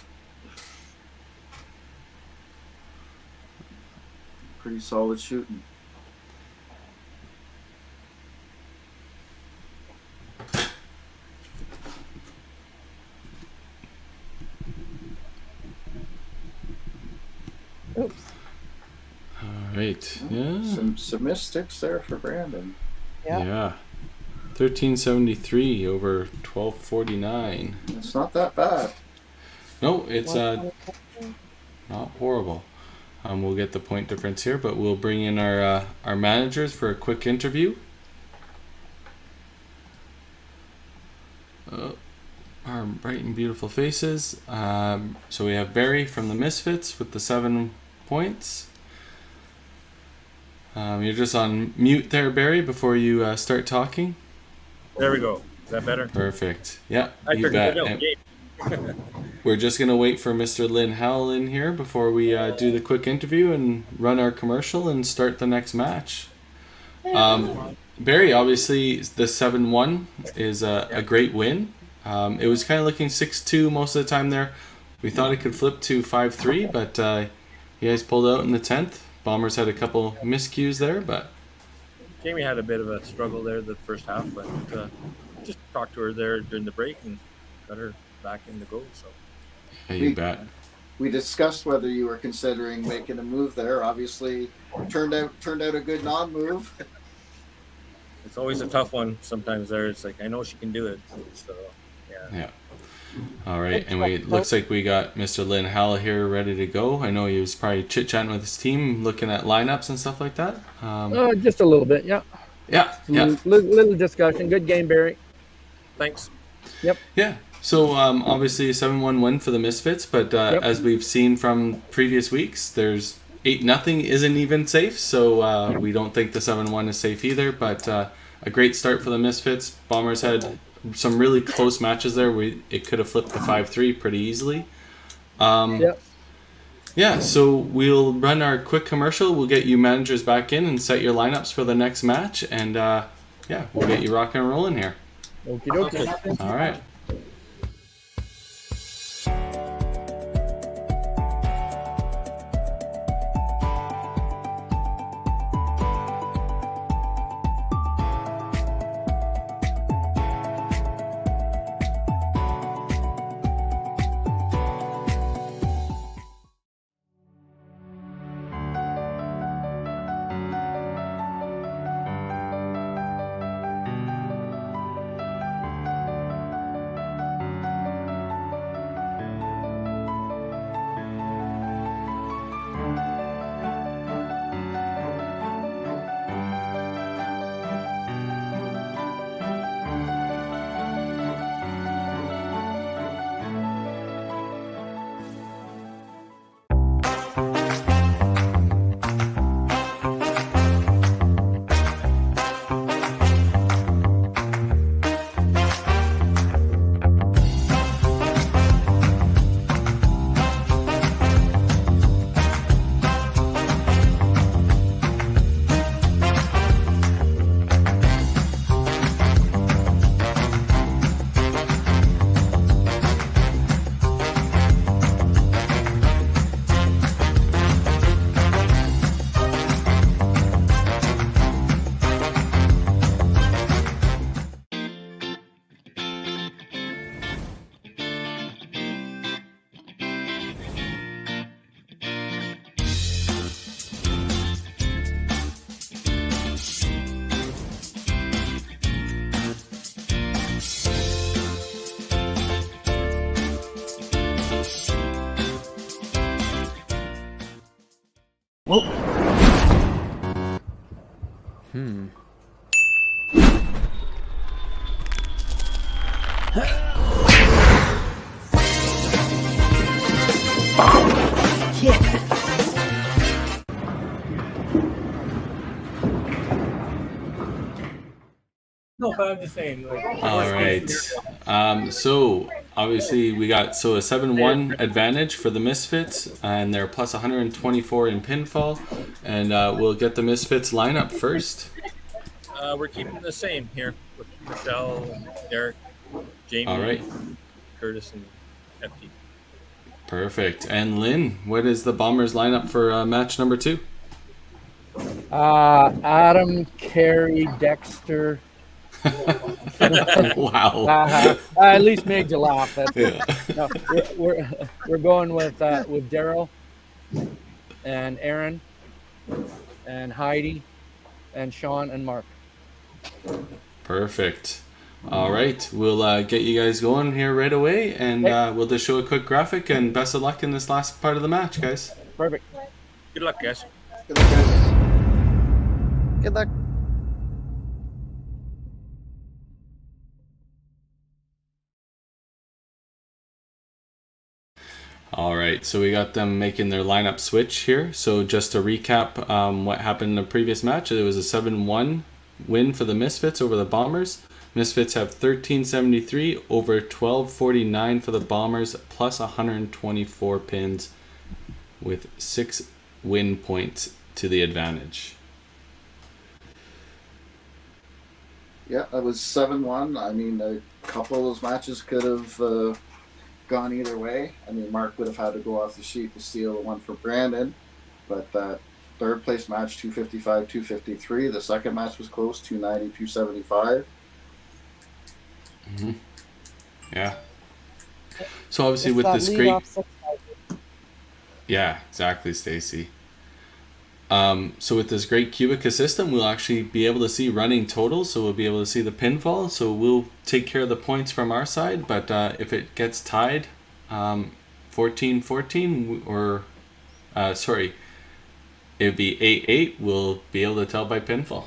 Pretty solid shooting. Oops. All right. Yeah. Some missed sticks there for Brandon. Yeah. 1373 over 1249. It's not that bad. No, it's not horrible. We'll get the point difference here, but we'll bring in our managers for a quick interview. Our bright and beautiful faces. So we have Barry from the Misfits with the 7 points. You're just on mute there, Barry, before you start talking. There we go. Is that better? Perfect. Yeah, I you figured bet. it out. And we're just going to wait for Mr. Lynn Howell in here before we do the quick interview and run our commercial and start the next match. Barry, obviously, the 7-1 is a great win. It was kind of looking 6-2 most of the time there. We thought it could flip to 5-3, but you guys pulled out in the 10th. Bombers had a couple miscues there, but Jamie had a bit of a struggle there the first half, but just talked to her there during the break and got her back in the goal. So yeah, you bet. We discussed whether you were considering making a move there. Obviously, turned out a good non-move. it's always a tough one. Sometimes there, it's like I know she can do it. So Yeah. All right, and looks like we got Mr. Lynn Howell here ready to go. I know he was probably chit-chatting with his team, looking at lineups and stuff like that. Just a little bit, yeah. Yeah. Little discussion. Good game, Barry. Thanks. Yep. Yeah. So obviously a 7-1 win for the Misfits, but as we've seen from previous weeks, there's 8-0 isn't even safe, so we don't think the 7-1 is safe either. But a great start for the Misfits. Bombers had some really close matches there. It could have flipped to 5-3 pretty easily. Yeah, so we'll run our quick commercial. We'll get you managers back in and set your lineups for the next match, and we'll get you rocking and rolling here. Okie dokie. All right. No, but I'm just saying. All right. So obviously we got a 7-1 advantage for the Misfits, and they're plus 124 in pinfall, and we'll get the Misfits lineup first. We're keeping the same here with Michelle, Derek, Jamie, All right. Curtis, and FT. Perfect. And Lynn, what is the Bombers lineup for match number 2? Adam, Carey, Dexter. Wow. At least made you laugh. Yeah. No, we're going with Daryl and Aaron and Heidi and Sean and Mark. Perfect. All right, we'll get you guys going here right away, and we'll just show a quick graphic, and best of luck in this last part of the match, guys. Perfect. Good luck, guys. Good luck, guys. Good luck. All right, so we got them making their lineup switch here. So just to recap what happened in the previous match, it was a 7-1 win for the Misfits over the Bombers. Misfits have 1373 over 1249 for the Bombers, plus 124 pins with 6 win points to the advantage. Yeah, that was 7-1. I mean, a couple of those matches could have gone either way. I mean, Mark would have had to go off the sheet to steal the one for Brandon, but that third place match, 255, 253. The second match was close, 290, 275. Mm-hmm. Yeah. So obviously It's with that this lead great... off 6. Yeah, exactly, Stacy. So with this great Cubica system, we'll actually be able to see running totals, so we'll be able to see the pinfall. So we'll take care of the points from our side, but if it gets tied 14-14, or sorry, it would be 8-8, we'll be able to tell by pinfall.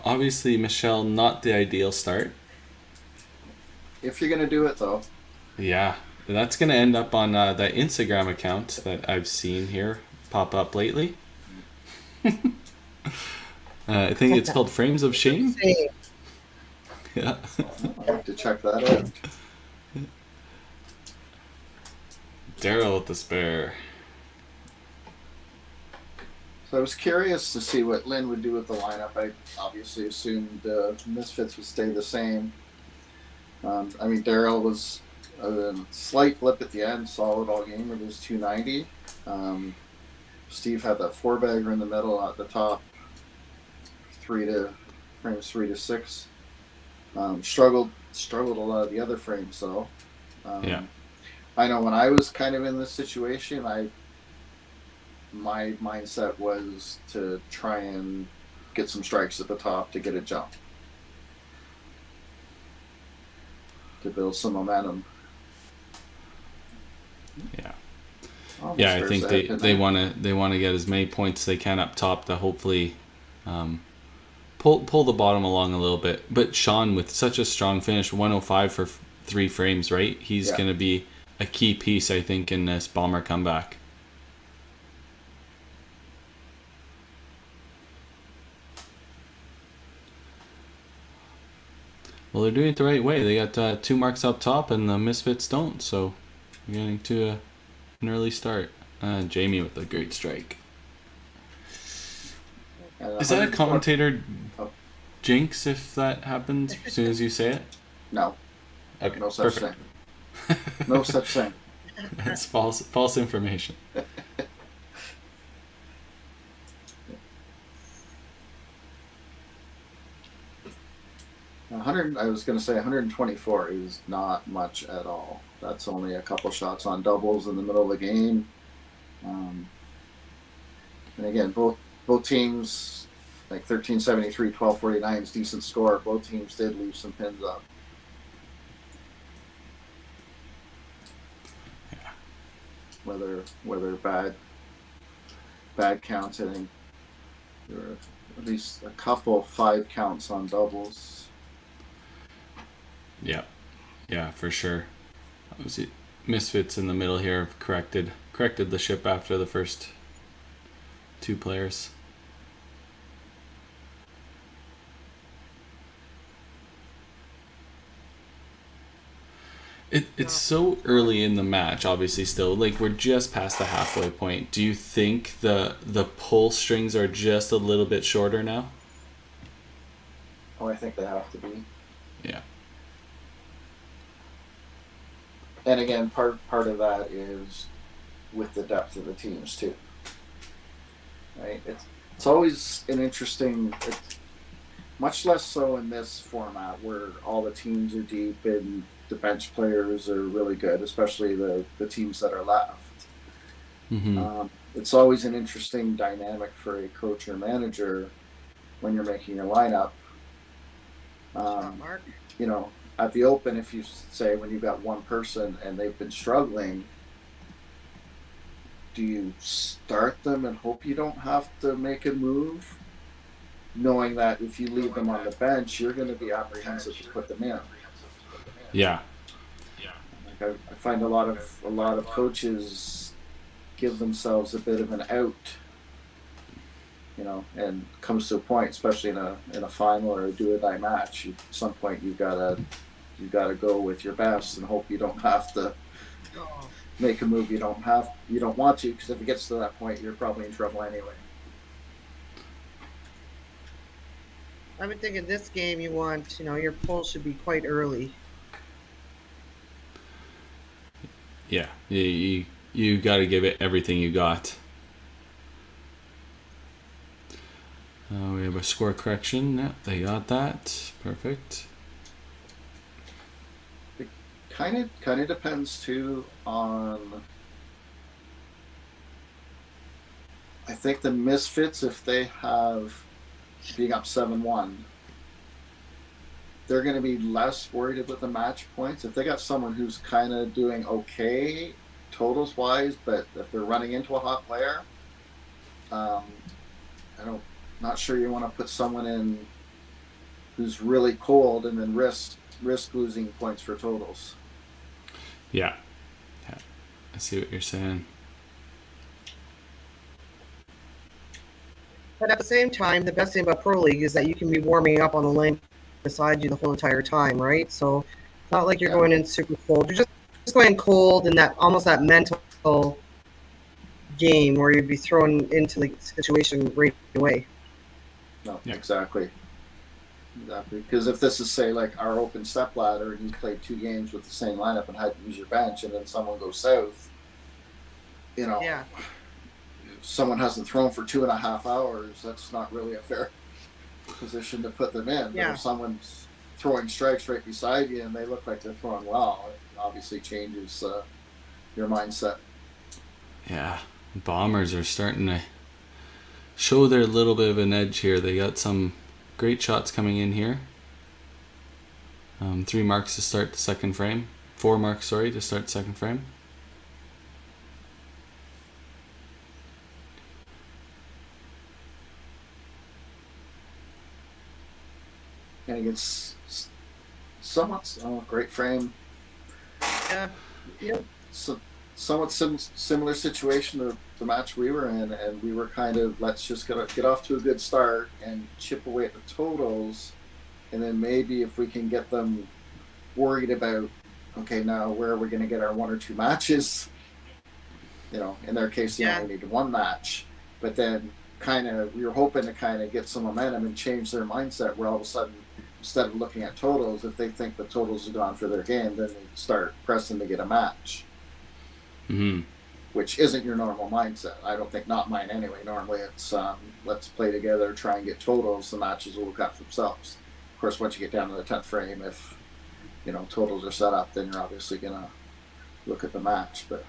Obviously, Michelle, not the ideal start. If you're going to do it, though. Yeah, that's going to end up on that Instagram account that I've seen here pop up lately. I think it's called Frames of Shame. Yeah. I'll have to check that out. Daryl with the spare. So I was curious to see what Lynn would do with the lineup. I obviously assumed the Misfits would stay the same. I mean, Daryl was a slight blip at the end, solid all game. It was 290. Steve had that 4-bagger in the middle at the top. Frames 3 to 6. Struggled a lot of the other frames though. Yeah. I know when I was kind of in this situation, my mindset was to try and get some strikes at the top to get a jump, to build some momentum. Yeah. Almost Yeah, I first think ahead they tonight. want to get as many points as they can up top to hopefully pull the bottom along a little bit. But Sean, with such a strong finish, 105 for 3 frames, right? He's going to be a key piece, I think, in this Bomber comeback. Well, they're doing it the right way. They got 2 marks up top, and the Misfits don't. So, we're getting to an early start. Jamie with a great strike. Is that a commentator jinx if that happens as soon as you say it? No. Okay, No such perfect. thing. No such thing. That's false information. I was going to say 124 is not much at all. That's only a couple shots on doubles in the middle of the game. And again, both teams like 1373, 1249 is decent score. Both teams did leave some pins up. Whether bad counts, I think there were at least a couple 5 counts on doubles. Yeah, yeah, for sure. Obviously, Misfits in the middle here have corrected the ship after the first 2 players. It's so early in the match, obviously. Still, like, we're just past the halfway point. Do you think the pull strings are just a little bit shorter now? Oh, I think they have to be. Yeah. And again, part of that is with the depth of the teams too. Right? It's always an interesting. It's much less so in this format where all the teams are deep and the bench players are really good, especially the teams that are left. Mm-hmm. It's always an interesting dynamic for a coach or manager when you're making your lineup. Mark. You know, at the Open, if you say when you've got one person and they've been struggling, do you start them and hope you don't have to make a move, knowing that if you leave them on the bench, you're going to be apprehensive to put them in? Yeah. Like I find a lot of coaches give themselves a bit of an out, you know, and comes to a point, especially in a final or a do or die match. At some point, you gotta go with your best and hope you don't have to make a move you don't want to, because if it gets to that point, you're probably in trouble anyway. I would think in this game you want, your pull should be quite early. Yeah. You got to give it everything you got. We have a score correction. Yep, they got that. Perfect. It kind of depends too on. I think the Misfits, if they have being up 7-1, they're going to be less worried about the match points. If they got someone who's kind of doing okay totals wise, but if they're running into a hot player, not sure you want to put someone in who's really cold and then risk losing points for totals. Yeah. I see what you're saying. But at the same time, the best thing about Pro League is that you can be warming up on the lane beside you the whole entire time, right? So it's not like you're going in super cold. You're just going cold, and that almost that mental game where you'd be thrown into the situation right away. No, yeah. Exactly. Because if this is, say, like our open step ladder, and you played 2 games with the same lineup and had to use your bench, and then someone goes south, Yeah. Someone hasn't thrown for 2.5 hours, that's not really a fair position to put them in. Yeah. But if someone's throwing strikes right beside you and they look like they're throwing well, it obviously changes your mindset. Yeah. Bombers are starting to show their little bit of an edge here. They got some great shots coming in here. 3 marks to start the second frame. 4 marks, to start the second frame. And against somewhat great frame. Yeah. Yep. So somewhat similar situation to the match we were in, and we were kind of, let's just get off to a good start and chip away at the totals, and then maybe if we can get them worried about, okay, now where are we going to get our 1 or 2 matches? In their case, they only needed 1 match, but then we were hoping to kind of get some momentum and change their mindset, where all of a sudden, instead of looking at totals, if they think the totals are gone for their game, then they start pressing to get a match. Mm-hmm. Which isn't your normal mindset. I don't think, not mine anyway. Normally it's let's play together, try and get totals. The matches will look out for themselves. Of course, once you get down to the 10th frame, if totals are set up, then you're obviously gonna look at the match. But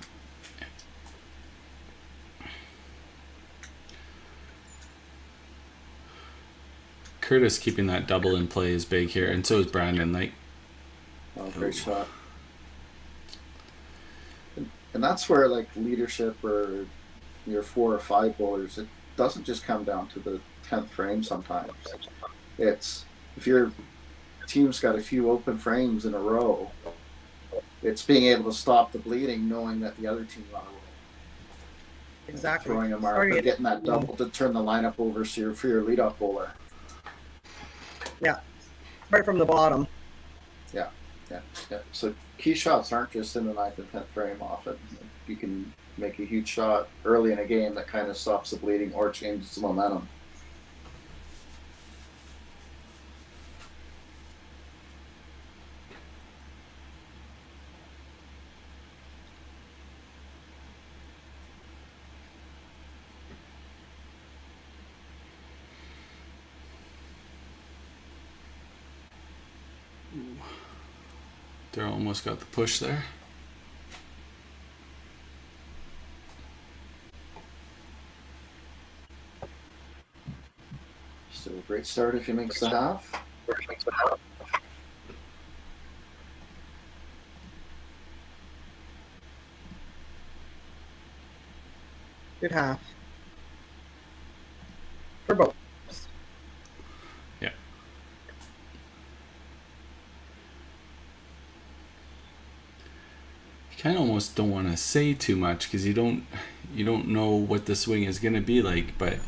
Curtis keeping that double in play is big here, and so is Brandon. Like, Oh, great shot. And that's where like leadership or your 4 or 5 bowlers, it doesn't just come down to the 10th frame sometimes. It's if your team's got a few open frames in a row, it's being able to stop the bleeding knowing that the other team's on a roll. Exactly. Throwing a mark or getting that double to turn the lineup over for your leadoff bowler. Yeah. Right from the bottom. Yeah. So key shots aren't just in the 9th and 10th frame often. You can make a huge shot early in a game that kind of stops the bleeding or changes the momentum. Daryl almost got the push there. Still a great start if he makes the half. Good half. For both. Yeah. You kind of almost don't want to say too much because you don't know what the swing is going to be like. But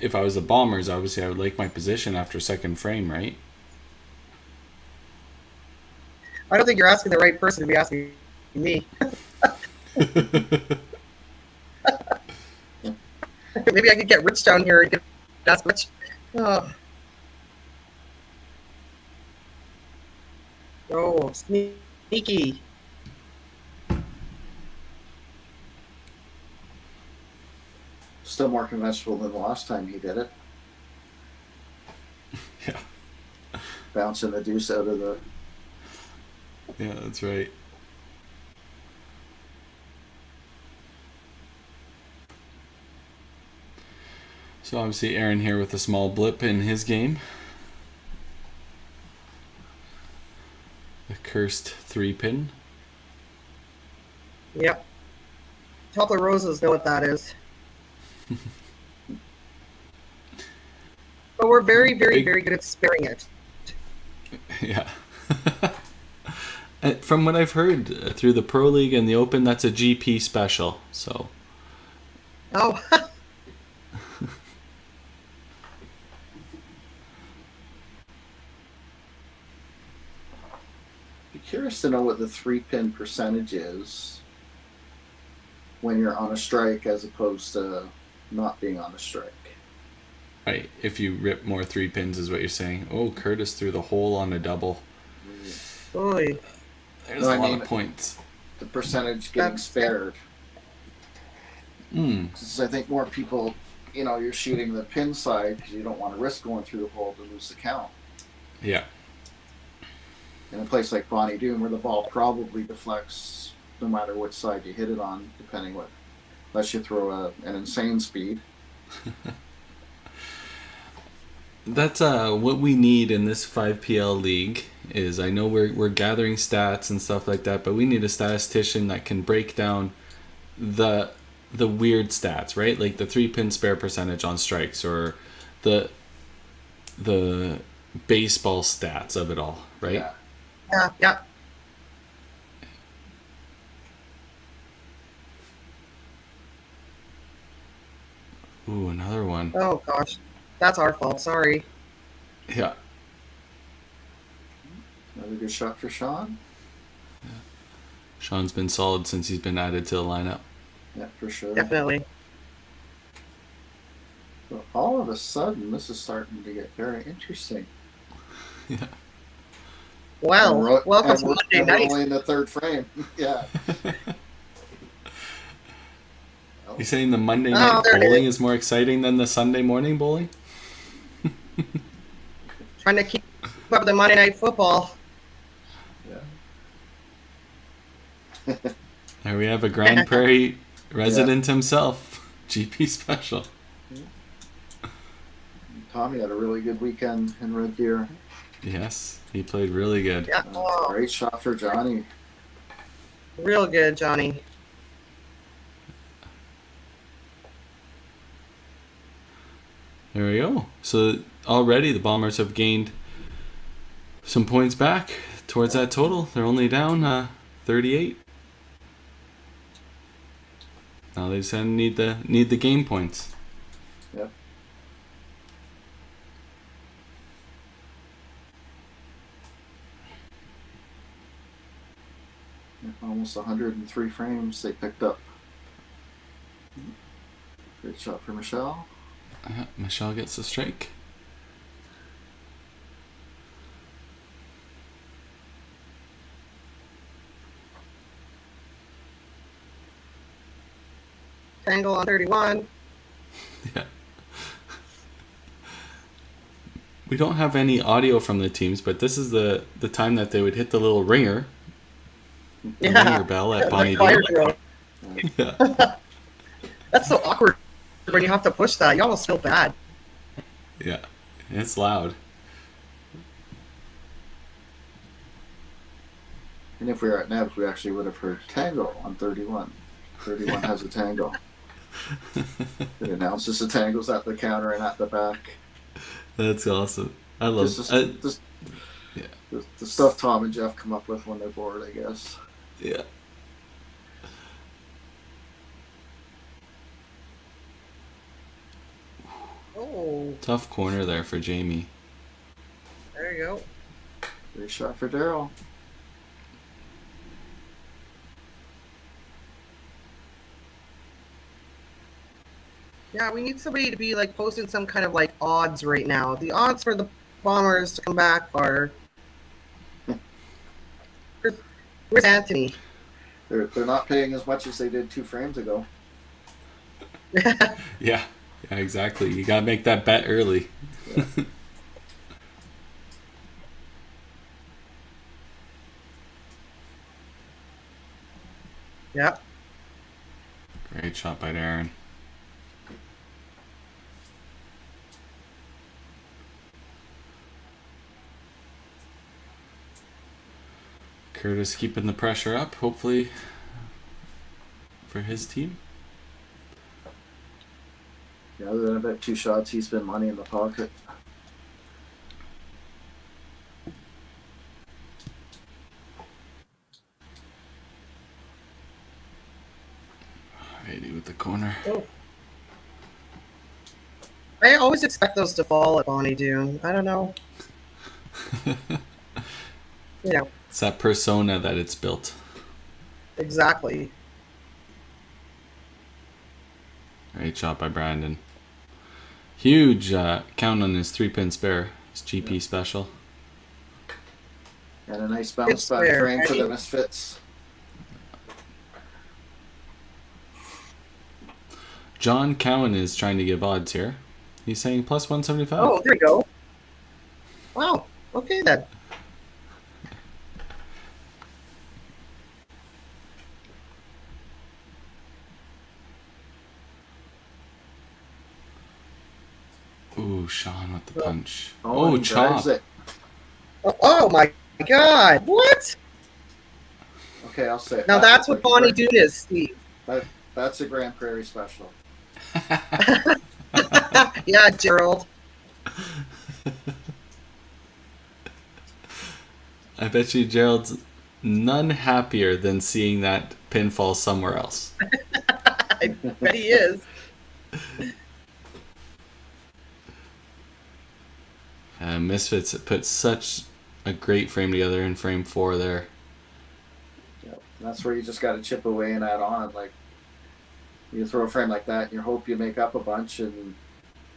if I was the Bombers, obviously I would like my position after second frame, right? I don't think you're asking the right person to be asking me. Maybe I could get Rich down here and get ask Rich. Oh, sneaky. Still more conventional than the last time he did it. Yeah. Bouncing the deuce out of the... Yeah, that's right. So obviously Aaron here with a small blip in his game. The cursed 3-pin. Yep. Top of Roses know what that is. But we're very, very, very good at sparing it. Yeah. From what I've heard through the Pro League and the Open, that's a GP special. So. Oh. Be curious to know what the 3-pin percentage is when you're on a strike as opposed to not being on a strike. Right. If you rip more 3-pins is what you're saying. Oh, Curtis threw the hole on a double. Boy. There's a lot of points. The percentage getting spared. Because I think more people, you're shooting the pin side because you don't want to risk going through the hole to lose the count. Yeah. In a place like Bonnie Doon where the ball probably deflects no matter which side you hit it on, unless you throw an insane speed. That's what we need in this 5PL league is I know we're gathering stats and stuff like that, but we need a statistician that can break down the weird stats, right? Like the 3-pin spare percentage on strikes or the baseball stats of it all, right? Yeah. Ooh, another one. Oh gosh. That's our fault. Sorry. Yeah. Another good shot for Sean. Yeah. Sean's been solid since he's been added to the lineup. Yeah, for sure. Definitely. So all of a sudden, this is starting to get very interesting. Yeah. Well, welcome to Monday night. Only in the 3rd frame. Yeah. You're saying the Monday night bowling is more exciting than the Sunday morning bowling? Trying to keep up with the Monday Night Football. Yeah. There we have a Grand Prairie resident himself. GP special. Tommy had a really good weekend in Red Deer. Yes, he played really good. Yeah. Oh, Great shot for Johnny. real good, Johnny. There we go. So already the Bombers have gained some points back towards that total. They're only down 38. Now they just need the game points. Yep. Almost 103 frames they picked up. Great shot for Michelle. Michelle gets the strike. Tangle on 31. Yeah. We don't have any audio from the teams, but this is the time that they would hit the little ringer. The ringer bell at Bonnie Fire D. drill. Yeah. That's so awkward when you have to push that. You almost feel bad. Yeah. It's loud. And if we were at Nebs, we actually would have heard tango on 31. 31 has a tango. It announces the tangos at the counter and at the back. That's awesome. I love the stuff Tom and Jeff come up with when they're bored, I guess. Yeah. Oh, Tough corner there for Jamie. there you go. Great shot for Daryl. Yeah, we need somebody to be like posting some kind of like odds right now. The odds for the Bombers to come back are. Where's Anthony? They're not paying as much as they did 2 frames ago. Yeah, exactly. You gotta make that bet early. Yeah. Yep. Great shot by Darren. Curtis keeping the pressure up, hopefully, for his team. Yeah, other than about 2 shots, he's been money in the pocket. Righty with the corner. Oh. I always expect those to fall at Bonnie Doon. I don't know. You know, It's that persona that it's built. exactly. Great shot by Brandon. Huge count on his 3-pin spare. His GP special. And a nice bounce back fair, frame for the right? Misfits. John Cowan is trying to give odds here. He's saying plus 175. Oh, there we go. Wow. Okay then. Ooh, Sean with the punch. Oh, he drives chop. it. Oh my God! What? Okay, I'll say it. Now that's what Bonnie Doon is, Steve. That's a Grand Prairie special. Yeah, Gerald. I bet you Gerald's none happier than seeing that pinfall somewhere else. I bet he is. Misfits put such a great frame together in frame 4 there. Yep. That's where you just got to chip away and add on. Like, you throw a frame like that and you hope you make up a bunch, and,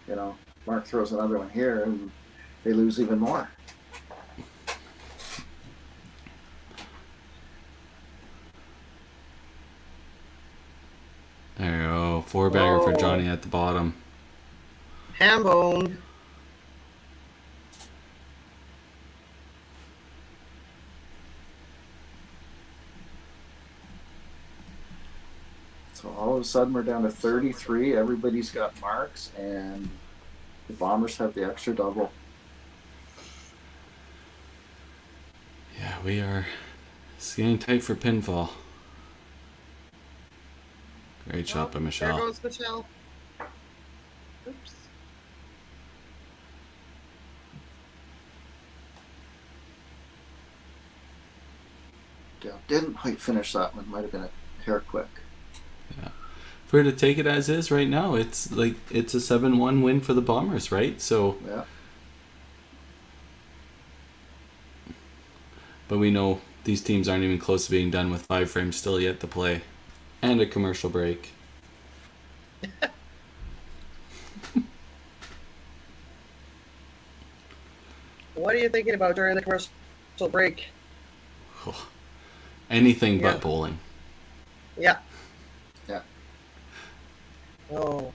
you know, Mark throws another one here and they lose even more. There you go. 4-bagger for Johnny at the bottom. Ham bone. So all of a sudden we're down to 33. Everybody's got marks, and The Bombers have the extra double. Yeah, we are. It's getting tight for pinfall. Great shot by There Michelle. goes Michelle. Oops. Yeah, didn't quite finish that one. Might have been a hair quick. Yeah. If we were to take it as is right now, it's a 7-1 win for the Bombers, right? So, Yeah. but we know these teams aren't even close to being done with 5 frames still yet to play, and a commercial break. What are you thinking about during the commercial break? Anything Yeah. but bowling. Yeah. Yeah. Oh.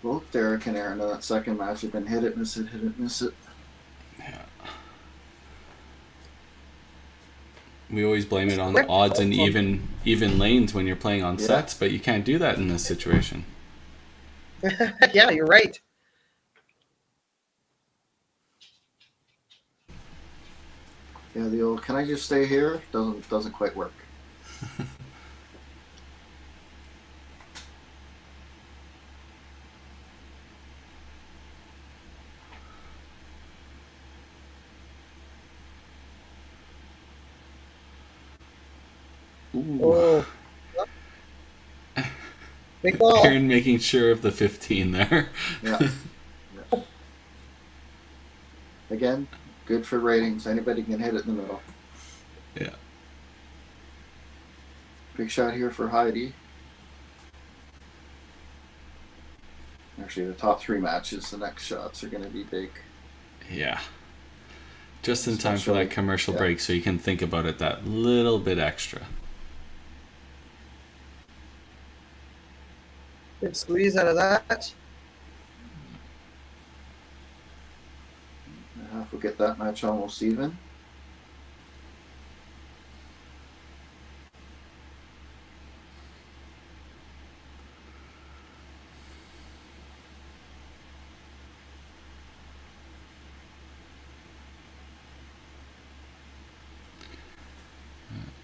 Both Derek and Aaron in that second match have been hit it, miss it, hit it, miss it. Yeah. We always blame it on Quick. odds and even lanes when you're playing on Yeah. sets, but you can't do that in this situation. Yeah, you're right. Yeah, the old "can I just stay here" doesn't quite work. Ooh. Oh. Big ball. Aaron making sure of the 15 there. Yeah. Yeah. Again, good for ratings. Anybody can hit it in the middle. Yeah. Big shot here for Heidi. Actually, the top 3 matches, the next shots are going to be big. Yeah. Just in time for Especially- that commercial yeah. break, so you can think about it that little bit extra. Good squeeze out of that. Half will get that match almost even.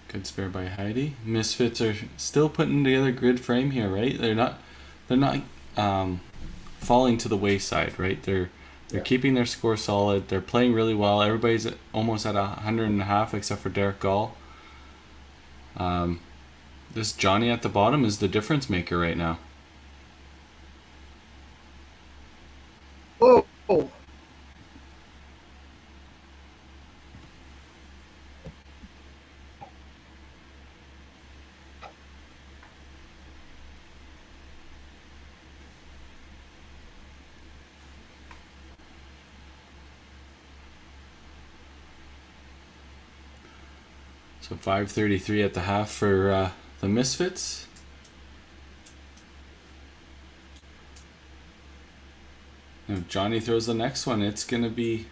Good spare by Heidi. Misfits are still putting together grid frame here, right? They're not falling to the wayside, right? They're Yeah. keeping their score solid. They're playing really well. Everybody's almost at 100.5 except for Derek Gall. This Johnny at the bottom is the difference maker right now. Oh. Oh. So 5:33 at the half for the Misfits. If Johnny throws the next one, it's going to be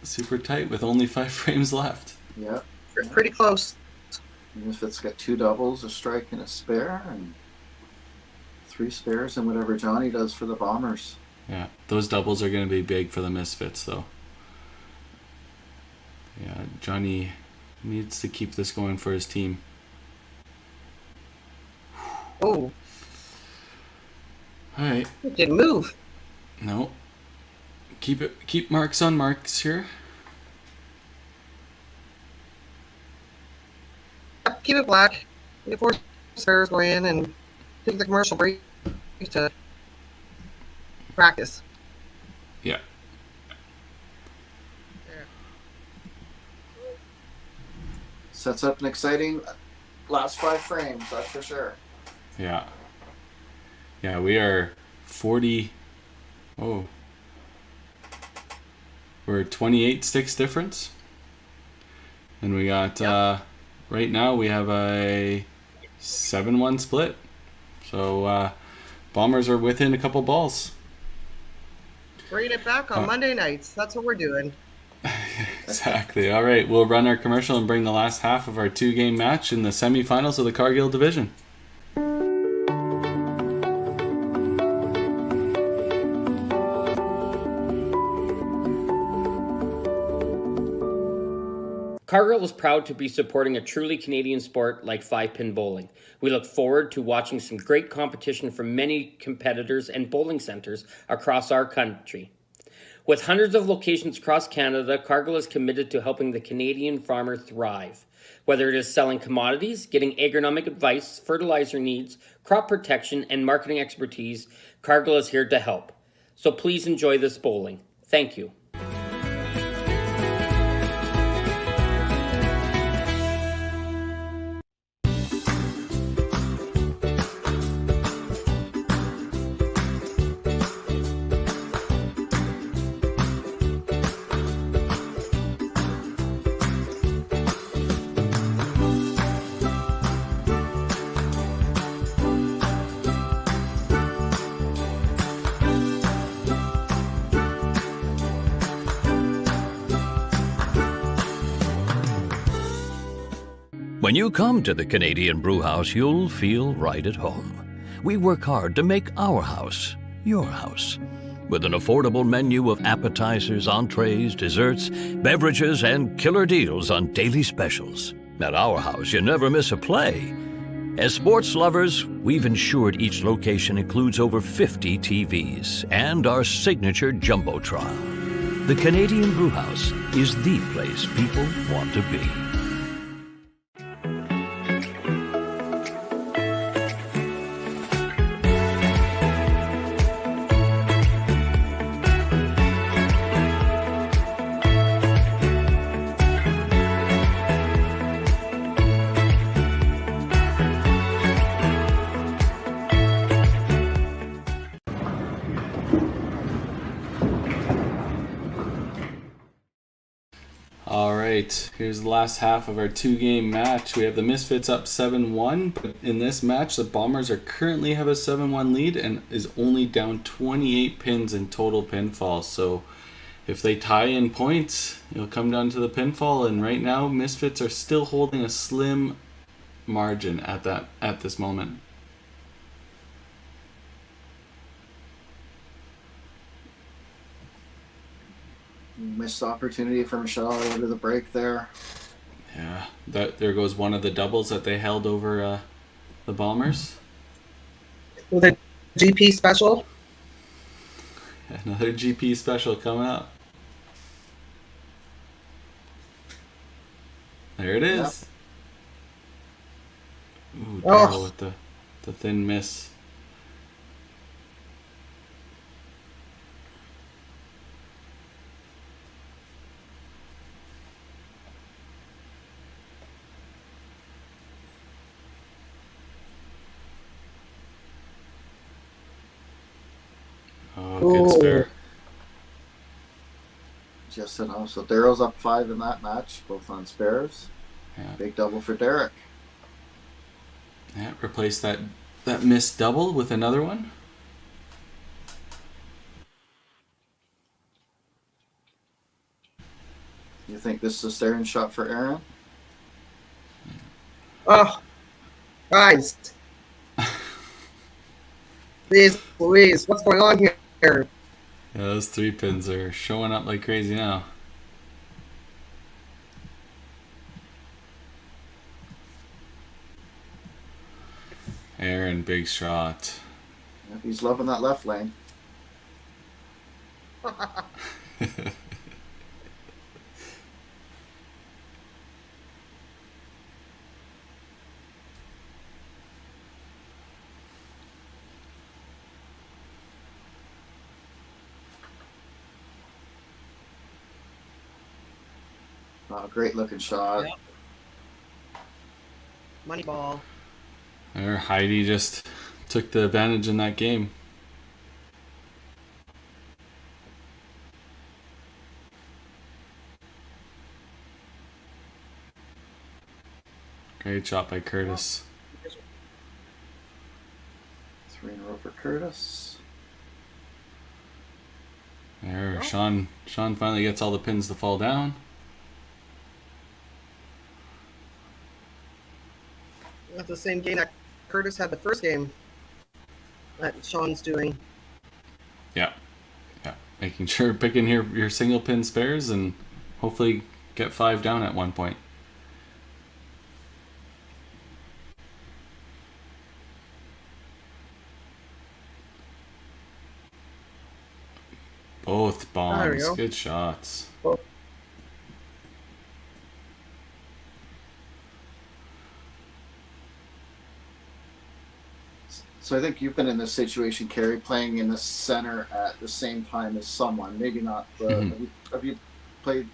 super tight with only 5 frames left. Yeah. Pretty close. Misfits got 2 doubles, a strike, and a spare, and 3 spares, and whatever Johnny does for the Bombers. Yeah, those doubles are going to be big for the Misfits, though. Yeah, Johnny needs to keep this going for his team. Oh. All right. It didn't move. No. Keep marks on marks here. Keep it black. Get 4 spares going in and take the commercial break to practice. Yeah. Sets up an exciting last 5 frames, that's for sure. Yeah. Yeah, we are 40. Oh. We're 28 sticks difference. And we got, right now we have a 7-1 split. So Bombers are within a couple balls. Bring it back on Monday nights. That's what we're doing. Exactly. All right, we'll run our commercial and bring the last half of our 2-game match in the semifinals of the Cargill division. Cargill is proud to be supporting a truly Canadian sport like 5-pin bowling. We look forward to watching some great competition from many competitors and bowling centers across our country. With hundreds of locations across Canada, Cargill is committed to helping the Canadian farmer thrive. Whether it is selling commodities, getting agronomic advice, fertilizer needs, crop protection, and marketing expertise, Cargill is here to help. So please enjoy this bowling. Thank you. When you come to the Canadian Brewhouse, you'll feel right at home. We work hard to make our house your house. With an affordable menu of appetizers, entrees, desserts, beverages, and killer deals on daily specials. At our house, you never miss a play. As sports lovers, we've ensured each location includes over 50 TVs and our signature Jumbotron. The Canadian Brewhouse is the place people want to be. All right, here's the last half of our 2-game match. We have the Misfits up 7-1, but in this match, the Bombers are currently have a 7-1 lead and is only down 28 pins in total pinfall. So if they tie in points, it'll come down to the pinfall. And right now, Misfits are still holding a slim margin at this moment. Missed opportunity for Michelle over the break there. Yeah, there goes one of the doubles that they held over the Bombers. With a GP special. Another GP special coming up. There it is. Yep. Ooh, Darryl with the thin miss. Oh, good spare. Just enough. So Daryl's up 5 in that match, both on spares. Yeah. Big double for Derek. Yeah, replace that missed double with another one. You think this is a staring shot for Aaron? Oh, guys. Please, Louise, what's going on here? Yeah, those 3 pins are showing up like crazy now. Aaron, big shot. Yep, he's loving that left lane. Oh, great looking shot. Yep. Money ball. There, Heidi just took the advantage in that game. Great shot by Curtis. 3 in a row for Curtis. There, Sean finally gets all the pins to fall down. That's the same game that Curtis had the first game that Sean's doing. Yeah. Making sure picking your single pin spares and hopefully get 5 down at one point. Both bombs. go. Good shots. So I think you've been in this situation, Kerry, playing in the center at the same time as someone. Maybe not. Have you played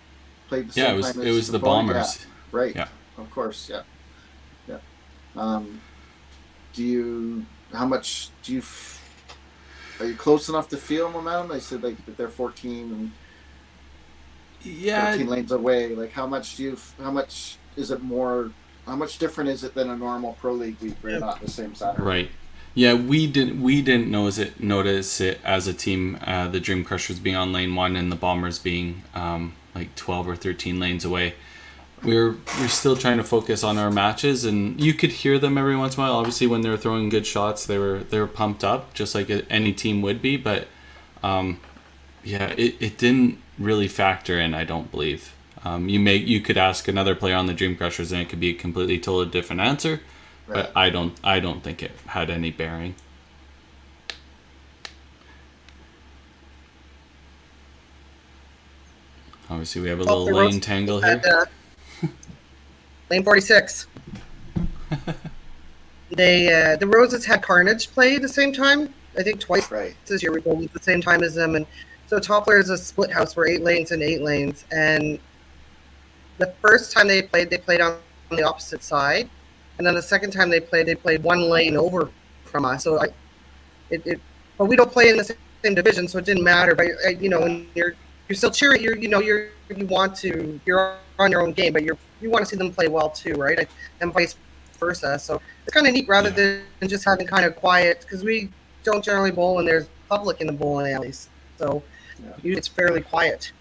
the same time as it was the opponent? Bombers. Yeah, right. Yeah. Of course. Yeah. How much do you? Are you close enough to feel momentum? They said like that they're 14 and 13 lanes away. Like how much is it more? How much different is it than a normal pro league week where you're not in the same center? Right. Yeah, we didn't notice it as a team. The Dream Crushers being on lane 1 and the Bombers being like 12 or 13 lanes away. We're still trying to focus on our matches, and you could hear them every once in a while. Obviously, when they were throwing good shots, they were pumped up, just like any team would be. But it didn't really factor in. I don't believe. You could ask another player on the Dream Crushers, and it could be a completely totally different answer. Right. But I don't think it had any bearing. Obviously, we have a little lane tangle here. Lane 46. The Roses had Carnage play at the same time. I think twice this year we bowled at the same time as them, and so Toppler is a split house for 8 lanes and 8 lanes. And the first time they played on the opposite side, and then the second time they played 1 lane over from us. So but we don't play in the same division, so it didn't matter. But when you're still cheering, you're on your own game, but you want to see them play well too, right? And vice versa. So it's kind of neat rather than just having kind of quiet, because we don't generally bowl when there's public in the bowling alleys. So it's fairly quiet.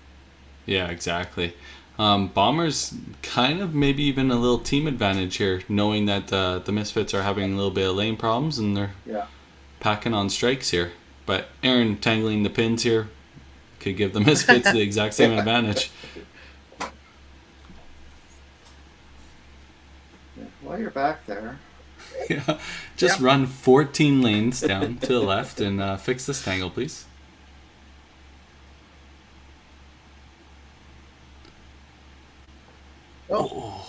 Yeah, exactly. Bombers kind of maybe even a little team advantage here, knowing that the Misfits are having a little bit of lane problems and they're packing on strikes here. But Aaron tangling the pins here could give the Misfits the exact same advantage. While you're back there. Yeah, just run 14 lanes down to the left and fix this tangle, please. Oh.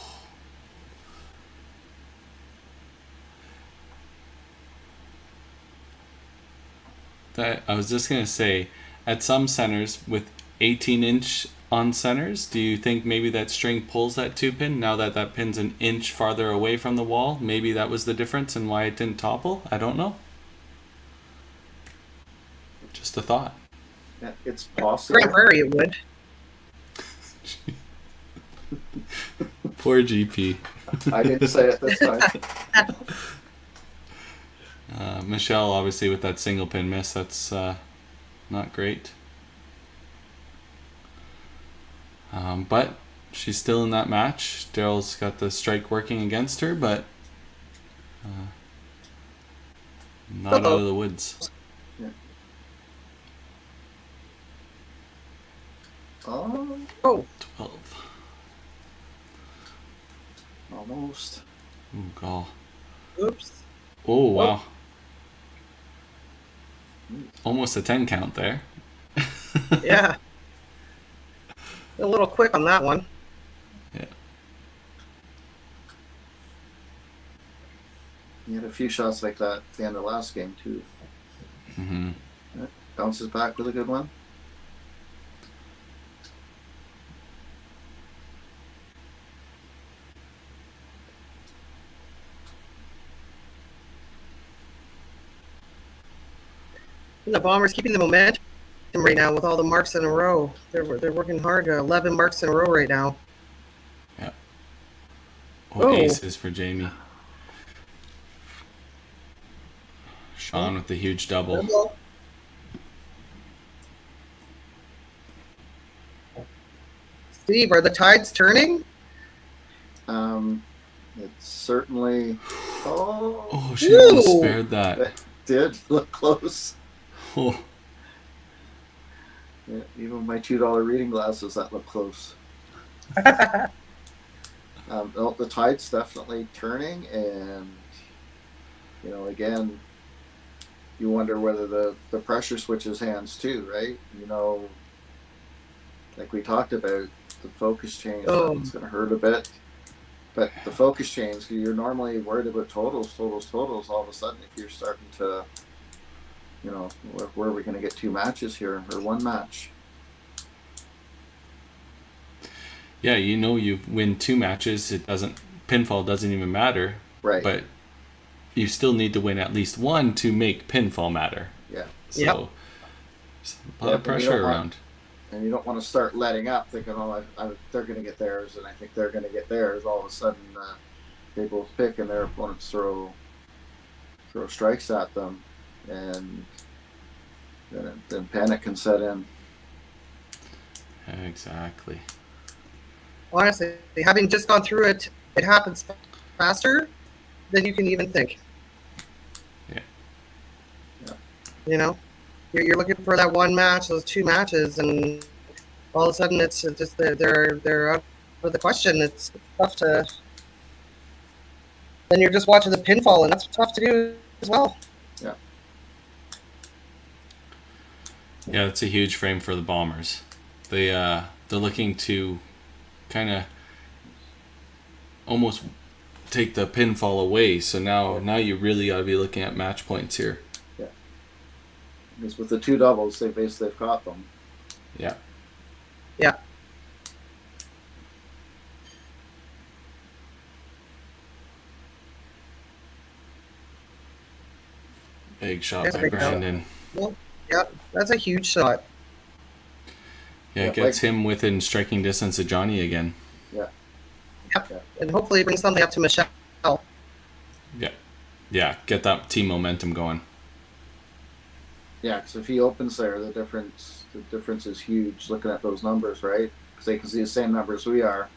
I was just going to say, at some centers with 18-inch on centers, do you think maybe that string pulls that 2-pin now that pin's an inch farther away from the wall? Maybe that was the difference and why it didn't topple? I don't know. Just a thought. Yeah, it's possible. Grand Prairie it would. Poor GP. I didn't say it this time. Michelle, obviously, with that single pin miss, that's not great. But she's still in that match. Daryl's got the strike working against her, but not out of the woods. Yeah. Oh. 12. Almost. Oh, God. Oops. Oh, wow. Almost a 10 count there. Yeah. A little quick on that one. Yeah. You had a few shots like that at the end of the last game, too. Mm-hmm. Bounces back with a good one. The Bombers keeping the momentum right now with all the marks in a row. They're working hard. 11 marks in a row right now. Yeah. Aces for Jamie. Sean with the huge double. Steve, are the tides turning? It's certainly. Oh, she almost spared that. It did look close. Oh. Yeah, even my $2 reading glasses, that look close. The tide's definitely turning, and again, you wonder whether the pressure switches hands too, right? Like we talked about, the focus change, it's going to hurt a bit. But the focus change, you're normally worried about totals. All of a sudden, if you're starting to, where are we going to get 2 matches here, or 1 match? Yeah, you win 2 matches. Pinfall doesn't even matter. Right. But you still need to win at least 1 to make pinfall matter. Yeah. So a lot of pressure around. And you don't want to start letting up, thinking, they're going to get theirs, and I think they're going to get theirs. All of a sudden, they both pick, and their opponents throw strikes at them, and then panic can set in. Exactly. Honestly, having just gone through it, it happens faster than you can even think. Yeah. You're looking for that 1 match, those 2 matches, and all of a sudden it's just they're out of the question. It's tough to. Then you're just watching the pinfall, and that's tough to do as well. Yeah. Yeah, it's a huge frame for the Bombers. They're looking to kind of almost take the pinfall away. So now you really got to be looking at match points here. Because with the 2 doubles, they've caught them. Yeah. Yeah. Big shot by Brandon. Well, yeah, that's a huge shot. Yeah, it gets him within striking distance of Johnny again. Yeah. Yep. And hopefully it brings something up to Michelle. Yeah. Yeah, get that team momentum going. Yeah, because if he opens there, the difference is huge. Looking at those numbers, right? Because they can see the same numbers we are.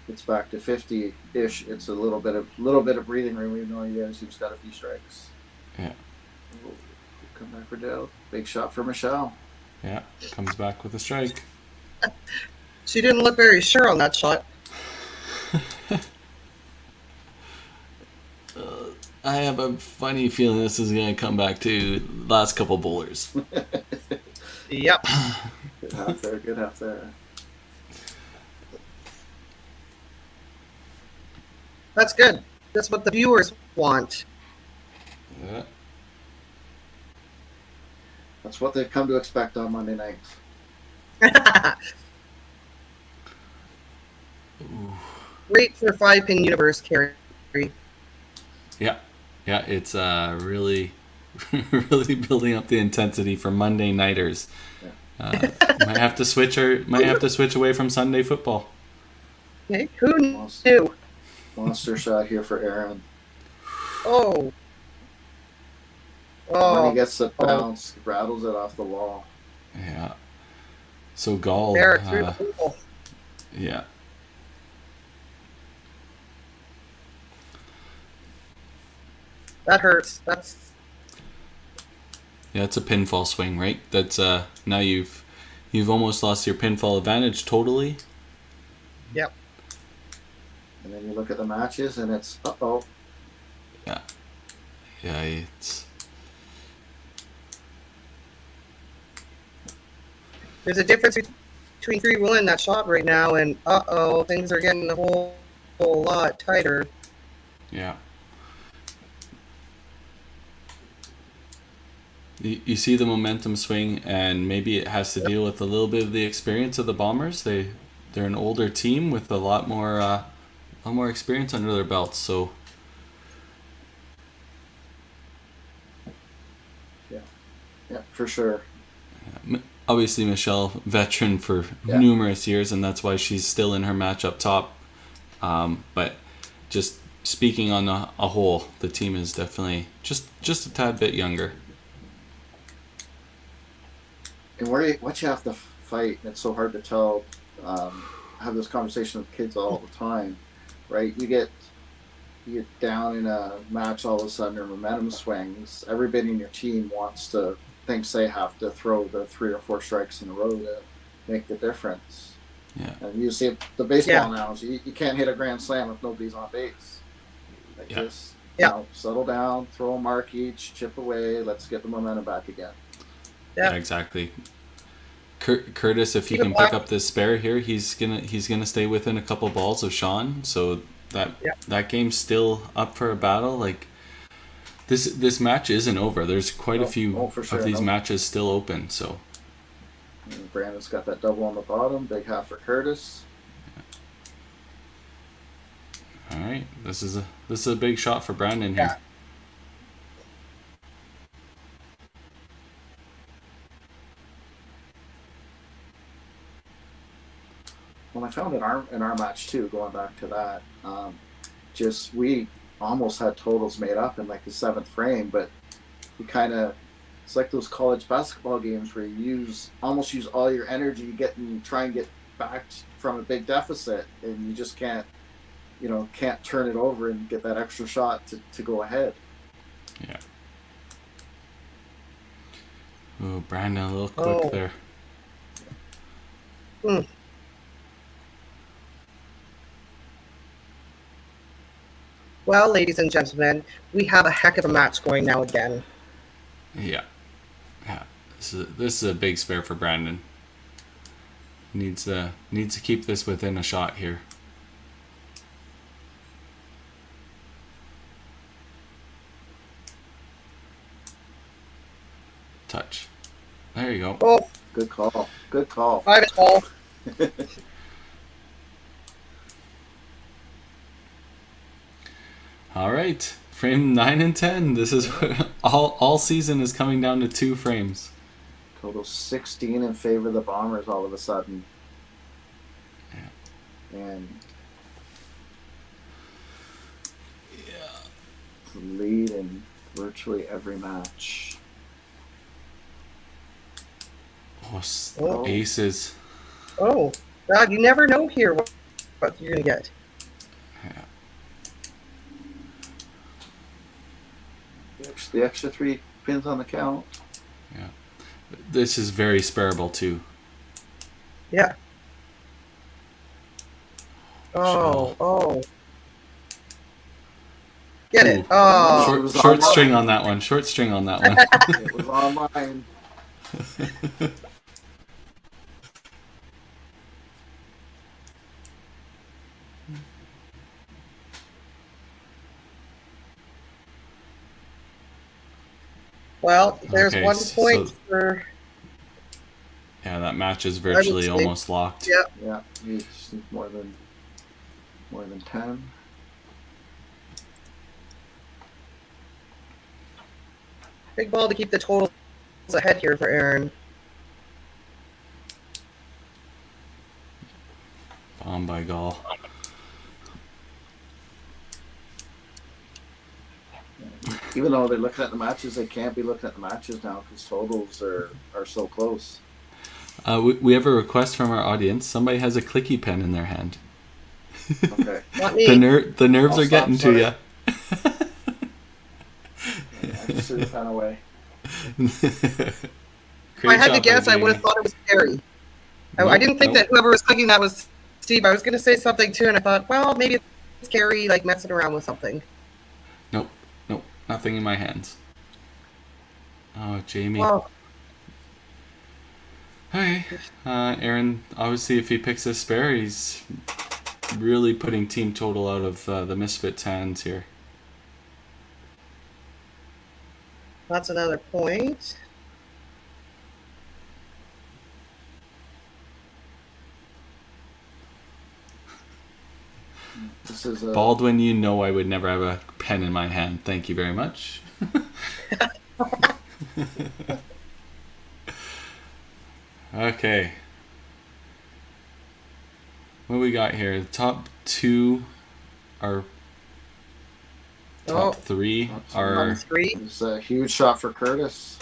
It's back to 50-ish. It's a little bit of breathing room, even though he has got a few strikes. Yeah. Come back for Dale. Big shot for Michelle. Yeah, comes back with a strike. She didn't look very sure on that shot. I have a funny feeling this is going to come back to last couple bowlers. Yep. Good half there. That's good. That's what the viewers want. Yeah. That's what they've come to expect on Monday nights. Great for 5-pin universe, Carrie. Yeah. Yeah, it's really, really building up the intensity for Monday nighters. Yeah. Might have to switch away from Sunday football. Okay, who knew? Monster shot here for Aaron. Oh. When he gets the bounce, rattles it off the wall. Yeah. So Gall. There, through the pool. Yeah. That hurts. Yeah, it's a pinfall swing, right? That's now you've almost lost your pinfall advantage totally. Yep. And then you look at the matches, and it's Yeah. Yeah, it's. There's a difference between free will in that shot right now, and things are getting a whole lot tighter. Yeah. You see the momentum swing, and maybe it has to deal with a little bit of the experience of the Bombers. They're an older team with a lot more experience under their belts. So yeah, for sure. Obviously, Michelle, veteran for numerous years, and that's why she's still in her match up top. But just speaking on a whole, the team is definitely just a tad bit younger. And what you have to fight, and it's so hard to tell. I have this conversation with kids all the time, right? You get down in a match, all of a sudden your momentum swings. Everybody in your team thinks they have to throw the 3 or 4 strikes in a row to make the difference. Yeah. And you see the baseball analogy, you can't hit a grand slam if nobody's on base. Like just settle down, throw a mark each, chip away, let's get the momentum back again. Yeah, exactly. Curtis, if he can pick up this spare here, he's gonna stay within a couple balls of Sean. So that game's still up for a battle. Like this match isn't over. There's quite a few of these matches still open. So and Brandon's got that double on the bottom, big half for Curtis. All right, this is a big shot for Brandon here. Well, I found in our match too, going back to that, we almost had totals made up in like the 7th frame, but we it's like those college basketball games where you almost use all your energy try and get back from a big deficit, and you just can't turn it over and get that extra shot to go ahead. Yeah. Oh, Brandon, a little quick there. Well, ladies and gentlemen, we have a heck of a match going now again. Yeah. This is a big spare for Brandon. Needs to keep this within a shot here. Touch. There you go. Oh, good call. Good call. 5-12. All right, frame 9 and 10. This is all season is coming down to 2 frames. Total 16 in favor of the Bombers all of a sudden. Yeah. And the lead in virtually every match. Oh, aces. Oh, God, you never know here what you're going to get. Yeah. The extra 3 pins on the count. Yeah. This is very spareable too. Yeah. Oh. Get it. Oh. Short string on that one. Short string on that one. It was on mine. Well, there's 1 point for... Yeah, that match is virtually almost locked. Yep. Yeah, you just need more than 10. Big ball to keep the totals ahead here for Aaron. Bomb by Gall. Even though they're looking at the matches, they can't be looking at the matches now because totals are so close. We have a request from our audience. Somebody has a clicky pen in their hand. Okay. Not me. The nerves are getting to you. I just threw the pen away. If I had to guess, I would have thought it was Carey. I didn't think that whoever was clicking that was Steve. I was going to say something too, and I thought, well, maybe it's Carey like messing around with something. Nope. Nothing in my hands. Oh, Jamie. Well, Hi. Aaron, obviously, if he picks a spare, he's really putting team total out of the Misfits' hands here. that's another point. This is Baldwin, you know I would never have a pen in my hand. Thank you very much. Okay. What we got here? The top 2 are top three are. three. It's a huge shot for Curtis.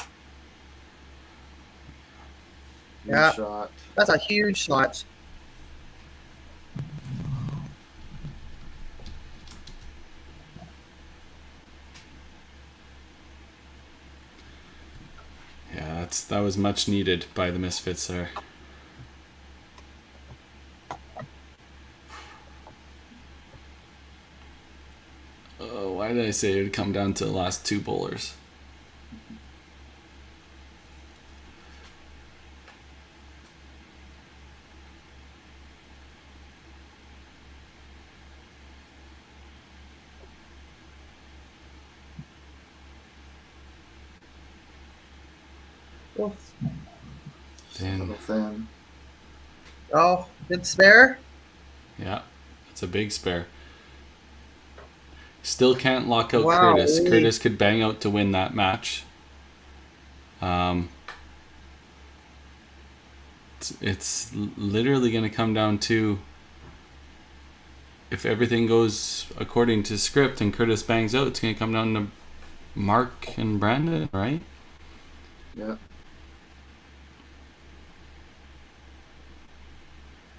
Huge shot. That's a huge shot. Yeah, that was much needed by the Misfits there. Why did I say it would come down to the last two bowlers? Thin. Oh, good spare. Yeah, it's a big spare. Still can't lock out Wow, Curtis. really? Curtis could bang out to win that match. It's literally going to come down to if everything goes according to script and Curtis bangs out, it's going to come down to Mark and Brandon, right? Yeah.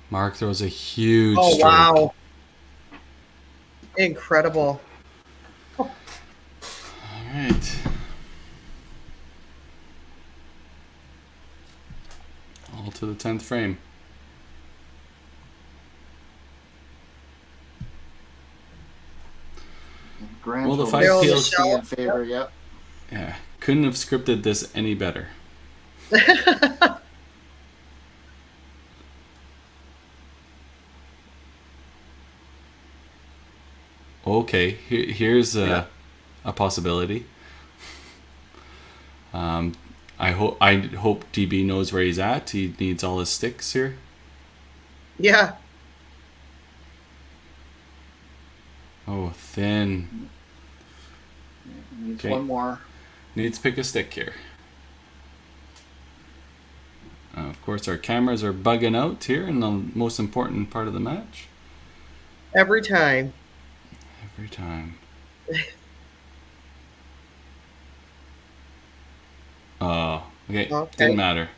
Mark throws a huge Oh, strike. wow. Incredible. All right. All to the 10th frame. Grand Well, the total 5 60 PLC in favor, yep. Yeah, couldn't have scripted this any better. Okay, here's a possibility. I hope DB knows where he's at. He needs all his sticks here. Yeah. Oh, thin. Needs Okay. one more. Needs to pick a stick here. Of course, our cameras are bugging out here in the most important part of the match. Every time. Every time. Oh, okay. Didn't matter.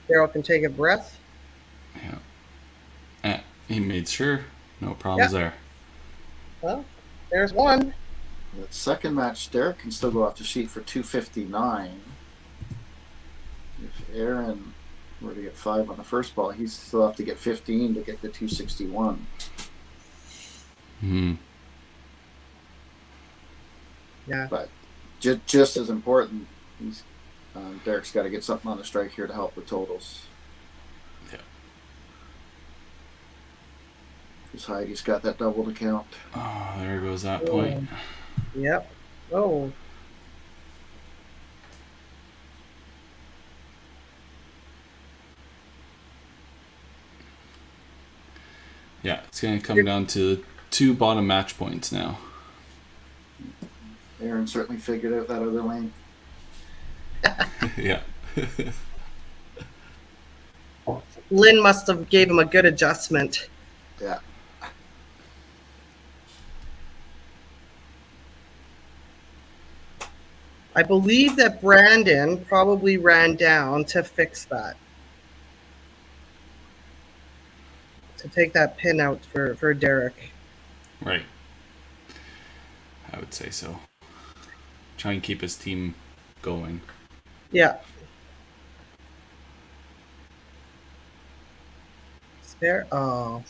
Daryl can take a breath. Yeah. He made sure. No problems there. Well, there's one. That second match, Derek can still go off the sheet for 259. If Aaron were to get 5 on the first ball, he'd still have to get 15 to get the 261. Yeah. But just as important, Derek's got to get something on the strike here to help with totals. Yeah. Because Heidi's got that double to count. Oh, there goes that point. Yep. Oh. Yeah, it's going to come down to 2 bottom match points now. Aaron certainly figured out that other lane. Yeah. Lynn must have gave him a good adjustment. Yeah. I believe that Brandon probably ran down to fix that. To take that pin out for Derek. Right. I would say so. Try and keep his team going. Yeah. Spare. Oh.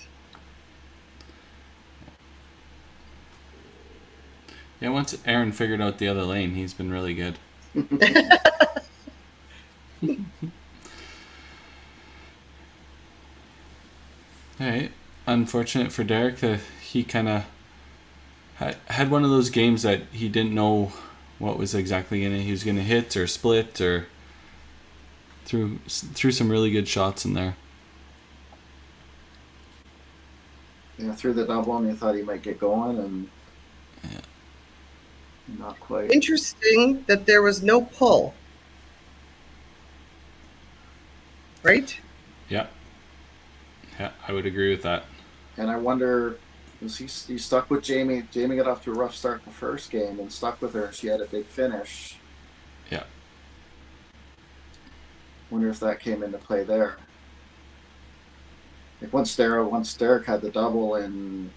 Yeah, once Aaron figured out the other lane, he's been really good. Alright. Unfortunate for Derek that he kind of had one of those games that he didn't know what was exactly in it. He was going to hit or split or threw some really good shots in there. Yeah, threw the double and he thought he might get going and not quite. Interesting that there was no pull. Right? Yeah. Yeah, I would agree with that. And I wonder He stuck with Jamie. Jamie got off to a rough start in the first game and stuck with her. She had a big finish. Yeah. Wonder if that came into play there. Like once Derek had the double in,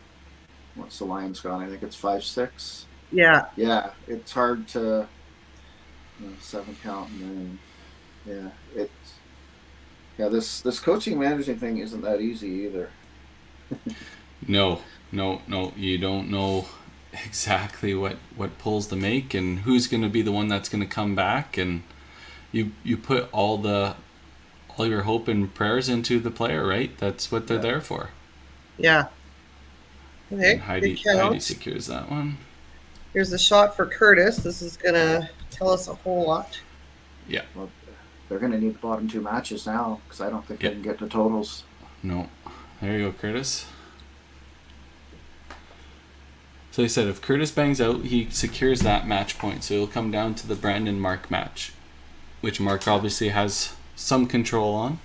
once the line's gone, I think it's 5-6. Yeah. Yeah, it's hard to 7 count and then this coaching managing thing isn't that easy either. No, you don't know exactly what pulls to make and who's going to be the one that's going to come back, and you put all your hope and prayers into the player, right? That's what they're there for. Yeah. Okay. And Heidi secures that one. Here's the shot for Curtis. This is gonna tell us a whole lot. Yeah. Well, they're going to need the bottom 2 matches now because I don't think they can get to totals. No. There you go, Curtis. So he said if Curtis bangs out, he secures that match point. So it'll come down to the Brandon Mark match, which Mark obviously has some control on.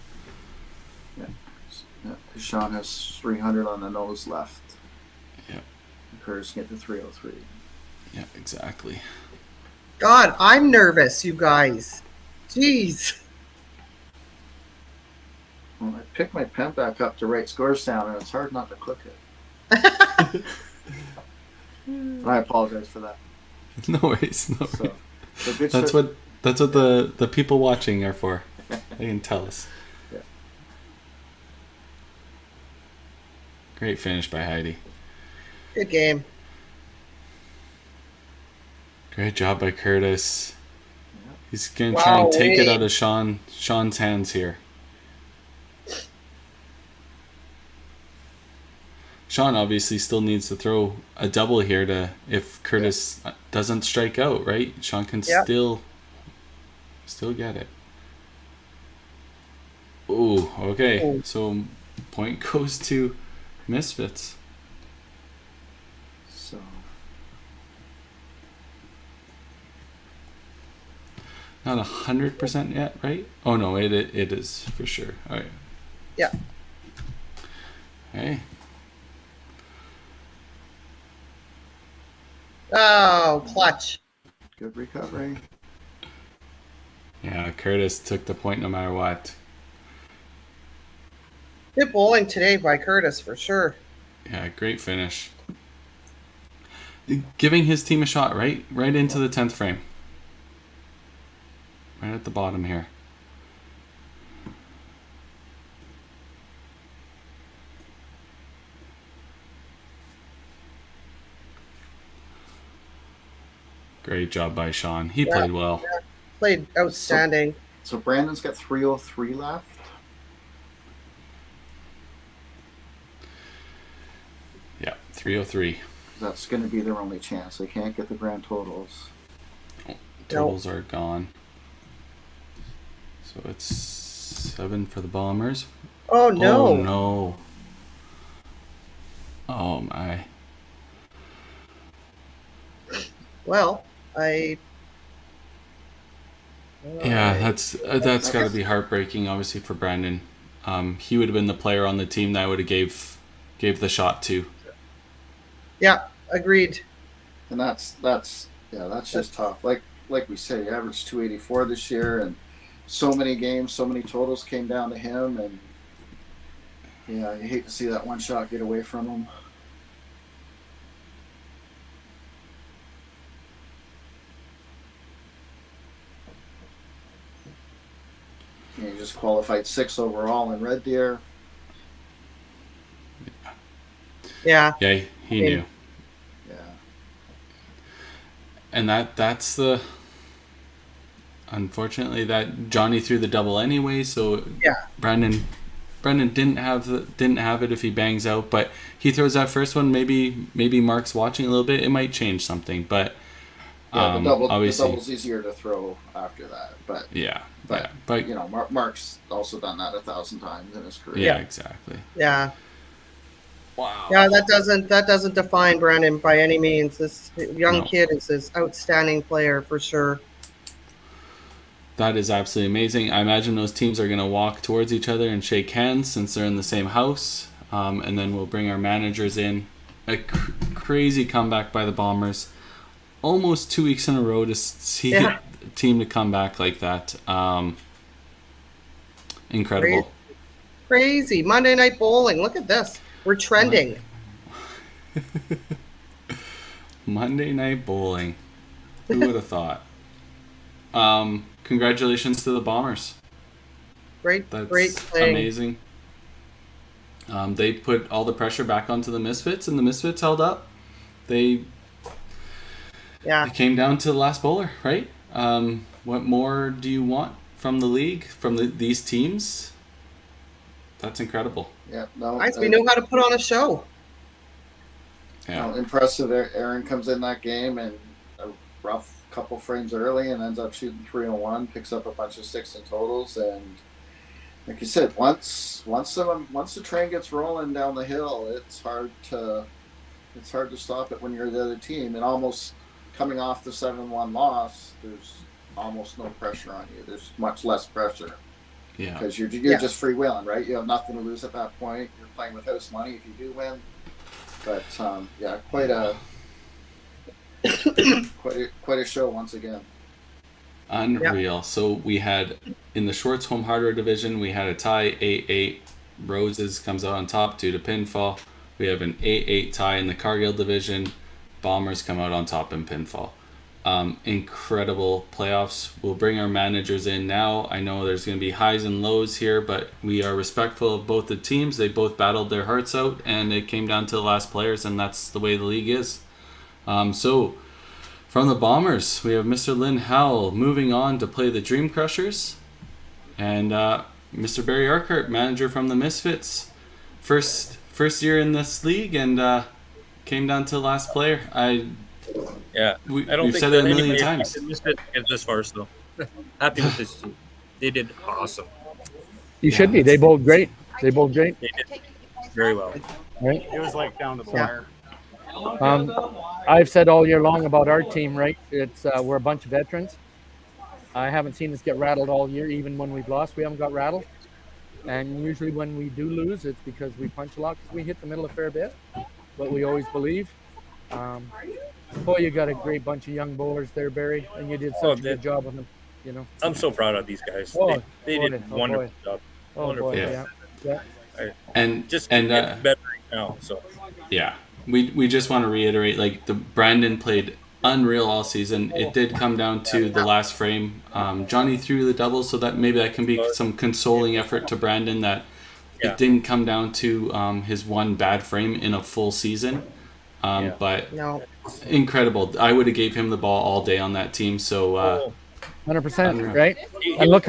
Yeah. Sean has 300 on the nose left. Yeah. And Curtis get to 303. Yeah, exactly. God, I'm nervous, you guys. Jeez. Well, I picked my pen back up to write scores down, and it's hard not to click it. And I apologize for that. No worries. That's what the people watching are for. They can tell us. Yeah. Great finish by Heidi. Good game. Great job by Curtis. He's going to try and take it out of Sean's hands here. Sean obviously still needs to throw a double here to if Curtis doesn't strike out, right? Sean can still get it. Ooh, okay. So point goes to Misfits. So not 100% yet, right? Oh no, it is for sure. All right. Yeah. Hey. Oh, clutch. good recovery. Yeah, Curtis took the point no matter what. Good bowling today by Curtis for sure. Yeah, great finish. Giving his team a shot right into the 10th frame. Right at the bottom here. Great job by Sean. He played well. Yeah. Played outstanding. So Brandon's got 303 left. Yeah, 303. That's going to be their only chance. They can't get the grand totals. Totals are gone. So it's 7 for the Bombers. Oh no. Oh no. Oh my. Well, Yeah, that's got to be heartbreaking, obviously, for Brandon. He would have been the player on the team that I would have gave the shot to. Yeah, agreed. And that's just tough. Like we say, he averaged 284 this year, and so many games, so many totals came down to him, and yeah, you hate to see that one shot get away from him. And he just qualified 6th overall in Red Deer. Yeah. Yeah, he knew. Yeah. And that's the. Unfortunately, that Johnny threw the double anyway, so Brandon didn't have it if he bangs out, but he throws that first one. Maybe Mark's watching a little bit. It might change something, but the obviously double's easier to throw after that. But but you know, Mark's also done that 1,000 times in his career. Yeah, exactly. Yeah. Wow. Yeah, that doesn't define Brandon by any means. This young kid is an outstanding player for sure. That is absolutely amazing. I imagine those teams are going to walk towards each other and shake hands since they're in the same house, and then we'll bring our managers in a crazy comeback by the Bombers. Almost 2 weeks in a row to see a team to come back like that. Incredible. Crazy. Monday Night Bowling. Look at this. We're trending. Monday Night Bowling. Who would have thought? Congratulations to the Bombers. Great thing. Amazing. They put all the pressure back onto the Misfits, and the Misfits held up. They came down to the last bowler, right? What more do you want from the league, from these teams? That's incredible. Yeah, no. Guys, we know how to put on a show. Yeah. Impressive. Aaron comes in that game and a rough couple frames early and ends up shooting 3-1, picks up a bunch of 6 in totals, and like you said, once the train gets rolling down the hill, it's hard to stop it when you're the other team. And almost coming off the 7-1 loss, there's almost no pressure on you. There's much less pressure. Yeah. Because you're just freewheeling, right? You have nothing to lose at that point. You're playing with house money if you do win. But quite a show once again. Unreal. So we had in the Schwartz home hardware division, we had a tie 8-8. Roses comes out on top due to pinfall. We have an 8-8 tie in the Cargill division. Bombers come out on top in pinfall. Incredible playoffs. We'll bring our managers in now. I know there's going to be highs and lows here, but we are respectful of both the teams. They both battled their hearts out, and it came down to the last players, and that's the way the league is. So from the Bombers, we have Mr. Lynn Howell moving on to play the Dream Crushers, and Mr. Barry Arkhart, manager from the Misfits. First year in this league, and came down to the last player. I don't we've think said that it a million anybody times. get this far, so happy with this team. They did awesome. You should be. They bowled great. They did very well. Right? It was like down to the wire. I've said all year long about our team, right? It's we're a bunch of veterans. I haven't seen us get rattled all year. Even when we've lost, we haven't got rattled. And usually when we do lose, it's because we punch a lot, because we hit the middle a fair bit. But we always believe. Boy, you got a great bunch of young bowlers there, Barry, and you did such a good job with them. You know, I'm so proud of these guys. They did a wonderful job. Wonderful. Boy, yeah. And getting better right now. So we just want to reiterate, like, the Brandon played unreal all season. It did come down to the last frame. Johnny threw the double, so that maybe that can be some consoling effort to Brandon that it didn't come down to his one bad frame in a full season. But incredible. I would have gave him the ball all day on that team. So 100%, right? And look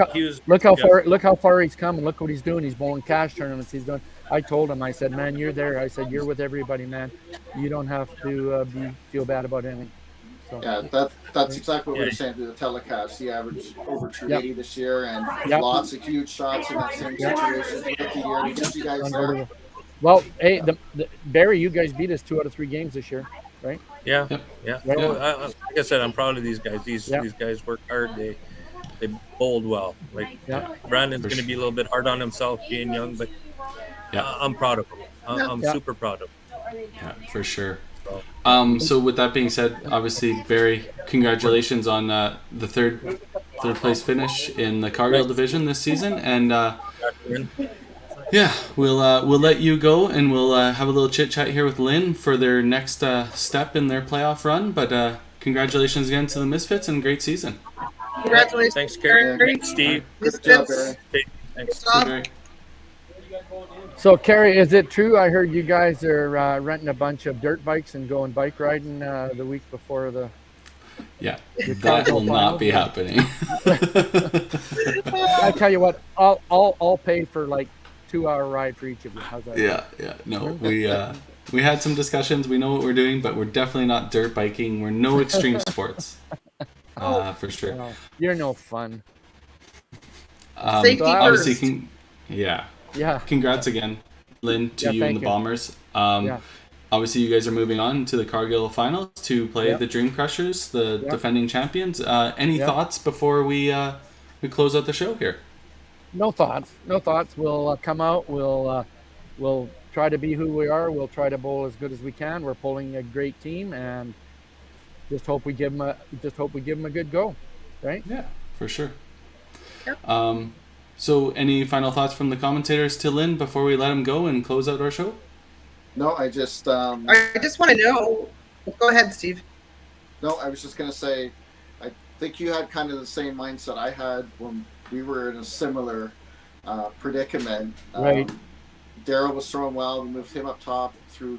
how far he's come, and look what he's doing. He's bowling cash tournaments. He's done. I told him, I said, man, you're there. I said, you're with everybody, man. You don't have to feel bad about anything. So. Yeah, that's exactly what we were saying to the telecast. He averaged over 280 this year, and lots of huge shots in that same situation. Rookie year, we get you guys there. Well, hey, Barry, you guys beat us 2 out of 3 games this year, right? Yeah. Right. Well, like I said, I'm proud of these guys. These guys work hard. They bowled well. Like Brandon's going to be a little bit hard on himself being young, but I'm proud of him. I'm super proud of him. Yeah, for sure. So with that being said, obviously, Barry, congratulations on the third place finish in the Cargill division this season, and we'll let you go, and we'll have a little chit chat here with Lynn for their next step in their playoff run. But congratulations again to the Misfits, and great season. Congratulations. Thanks, Karen. Thanks, Steve. Good job, Barry. Thanks. Barry. So, Carrie, is it true? I heard you guys are renting a bunch of dirt bikes and going bike riding the week before the. Yeah, that will not be happening. I tell you what, I'll pay for like 2-hour ride for each of you. How's that? Yeah. No, we had some discussions. We know what we're doing, but we're definitely not dirt biking. We're no extreme sports, for sure. No, you're no fun. Safety obviously, first. Yeah. Congrats again, Lynn, to you and the Bombers. Obviously, you guys are moving on to the Cargill finals to play the Dream Crushers, the defending champions. Any thoughts before we close out the show here? No thoughts. We'll come out. We'll try to be who we are. We'll try to bowl as good as we can. We're pulling a great team, and just hope we give them a good go, right? Yeah, for sure. Yep. So any final thoughts from the commentators to Lynn before we let him go and close out our show? No, I just I just want to know. Go ahead, Steve. No, I was just going to say, I think you had kind of the same mindset I had when we were in a similar predicament. Right. Daryl was throwing well. We moved him up top through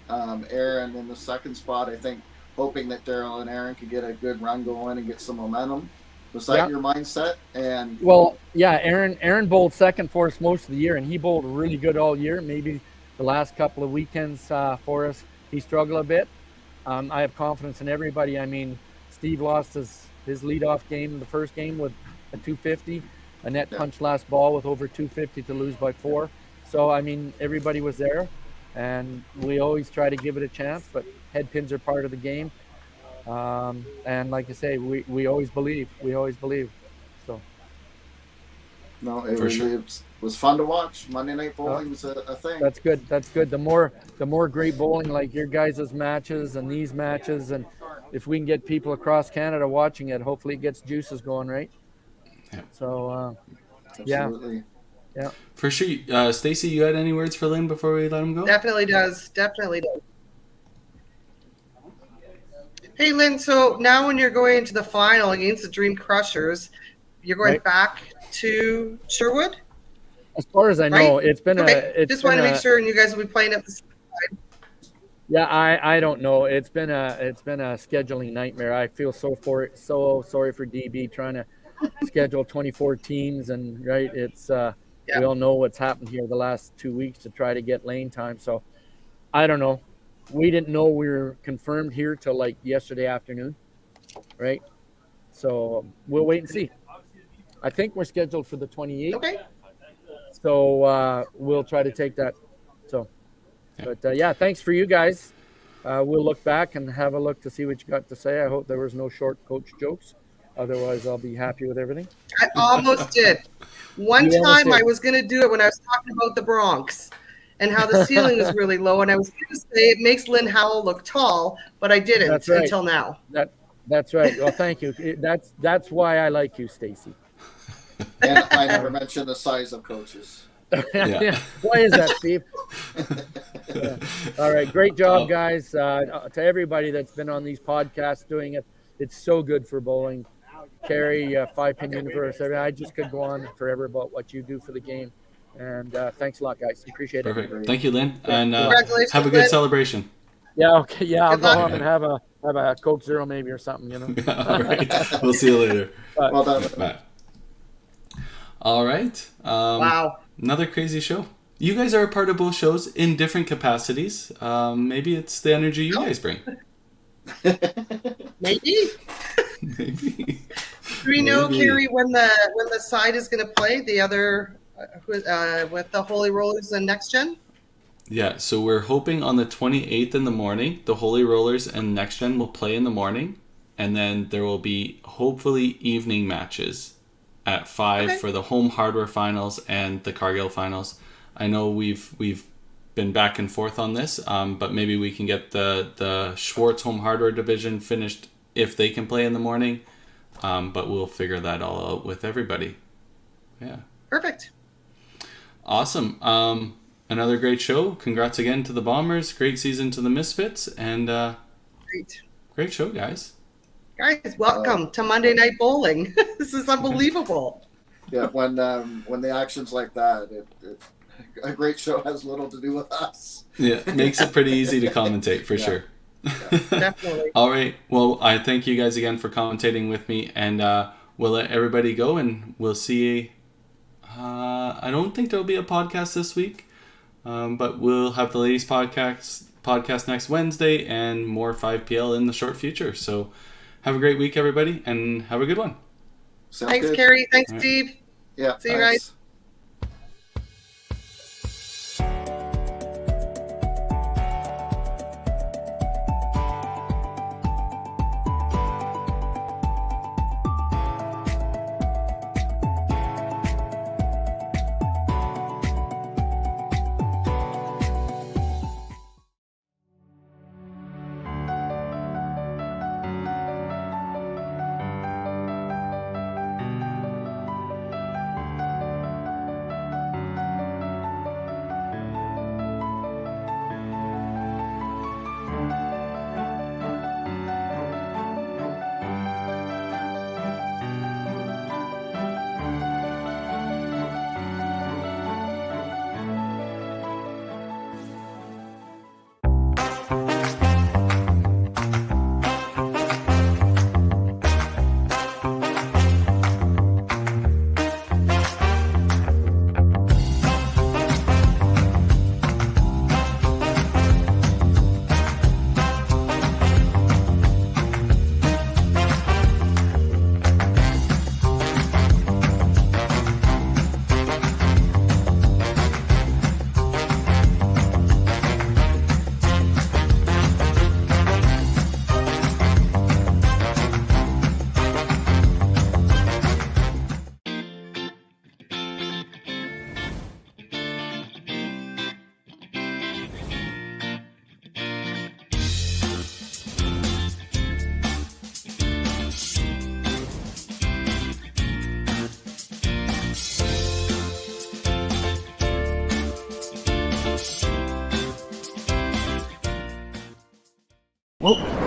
Aaron in the second spot. I think hoping that Daryl and Aaron could get a good run going and get some momentum. Was that your mindset? And well, yeah, Aaron bowled second for us most of the year, and he bowled really good all year. Maybe the last couple of weekends for us, he struggled a bit. I have confidence in everybody. I mean, Steve lost his leadoff game in the first game with a 250. Annette punched last ball with over 250 to lose by 4. So, I mean, everybody was there, and we always try to give it a chance, but head pins are part of the game. And like I say, we always believe. We always believe. So. No, it was fun to watch. Monday Night Bowling was a thing. That's good. That's good. The more great bowling like your guys' matches and these matches, and if we can get people across Canada watching it, hopefully it gets juices going, right? Yeah. So, Absolutely. Yeah. For sure. Stacey, you had any words for Lynn before we let him go? Definitely does. Definitely does. Hey, Lynn, so now when you're going into the final against the Dream Crushers, you're going back to Sherwood? As far as I know, right? it's been just wanted to make sure, and you guys will be playing at the same time. Yeah, I don't know. It's been a scheduling nightmare. I feel so sorry for DB trying to schedule 24 teams, and right, it's we all know what's happened here the last 2 weeks to try to get lane time. So I don't know. We didn't know we were confirmed here till like yesterday afternoon, right? So we'll wait and see. I think we're scheduled for the 28th. Okay. So we'll try to take that. So, but thanks for you guys. We'll look back and have a look to see what you got to say. I hope there was no short coach jokes. Otherwise, I'll be happy with everything. I almost did. One time I was going to do it when I was talking about the Bronx and how the ceiling is really low. And I was going to say it makes Lynn Howell look tall, but I didn't until now. That's right. Well, thank you. That's why I like you, Stacey. And I never mentioned the size of coaches. Yeah. Why is that, Steve? All right. Great job, guys. To everybody that's been on these podcasts doing it, it's so good for bowling. Carrie, 5-Pin Universe. I just could go on forever about what you do for the game. And thanks a lot, guys. Appreciate it. Perfect. Thank you, Lynn. And Congratulations, have a good celebration. Yeah. Okay. Yeah. I'll go home and have a Coke Zero maybe or something. You know. All right. We'll see you later. Well done. Bye. All right. Wow. Another crazy show. You guys are a part of both shows in different capacities. Maybe it's the energy you guys bring. Maybe. Maybe. Do we know, Carrie, when the side is going to play the other with the Holy Rollers and Next Gen? Yeah, so we're hoping on the 28th in the morning, the Holy Rollers and Next Gen will play in the morning, and then there will be hopefully evening matches at 5 for the home hardware finals and the Cargill finals. I know we've been back and forth on this, but maybe we can get the Schwartz home hardware division finished if they can play in the morning. But we'll figure that all out with everybody. Yeah. Perfect. Awesome. Another great show. Congrats again to the Bombers. Great season to the Misfits. And great show, guys. Guys, welcome to Monday Night Bowling. This is unbelievable. Yeah, when the action's like that, a great show has little to do with us. Yeah, it makes it pretty easy to commentate for sure. Yeah, definitely. All right. Well, I thank you guys again for commentating with me, and we'll let everybody go, and we'll see. I don't think there'll be a podcast this week, but we'll have the ladies podcast next Wednesday, and more 5PL in the short future. So have a great week, everybody, and have a good one. Thanks, Carrie. Thanks, Steve. Yeah. See you guys. Whoa.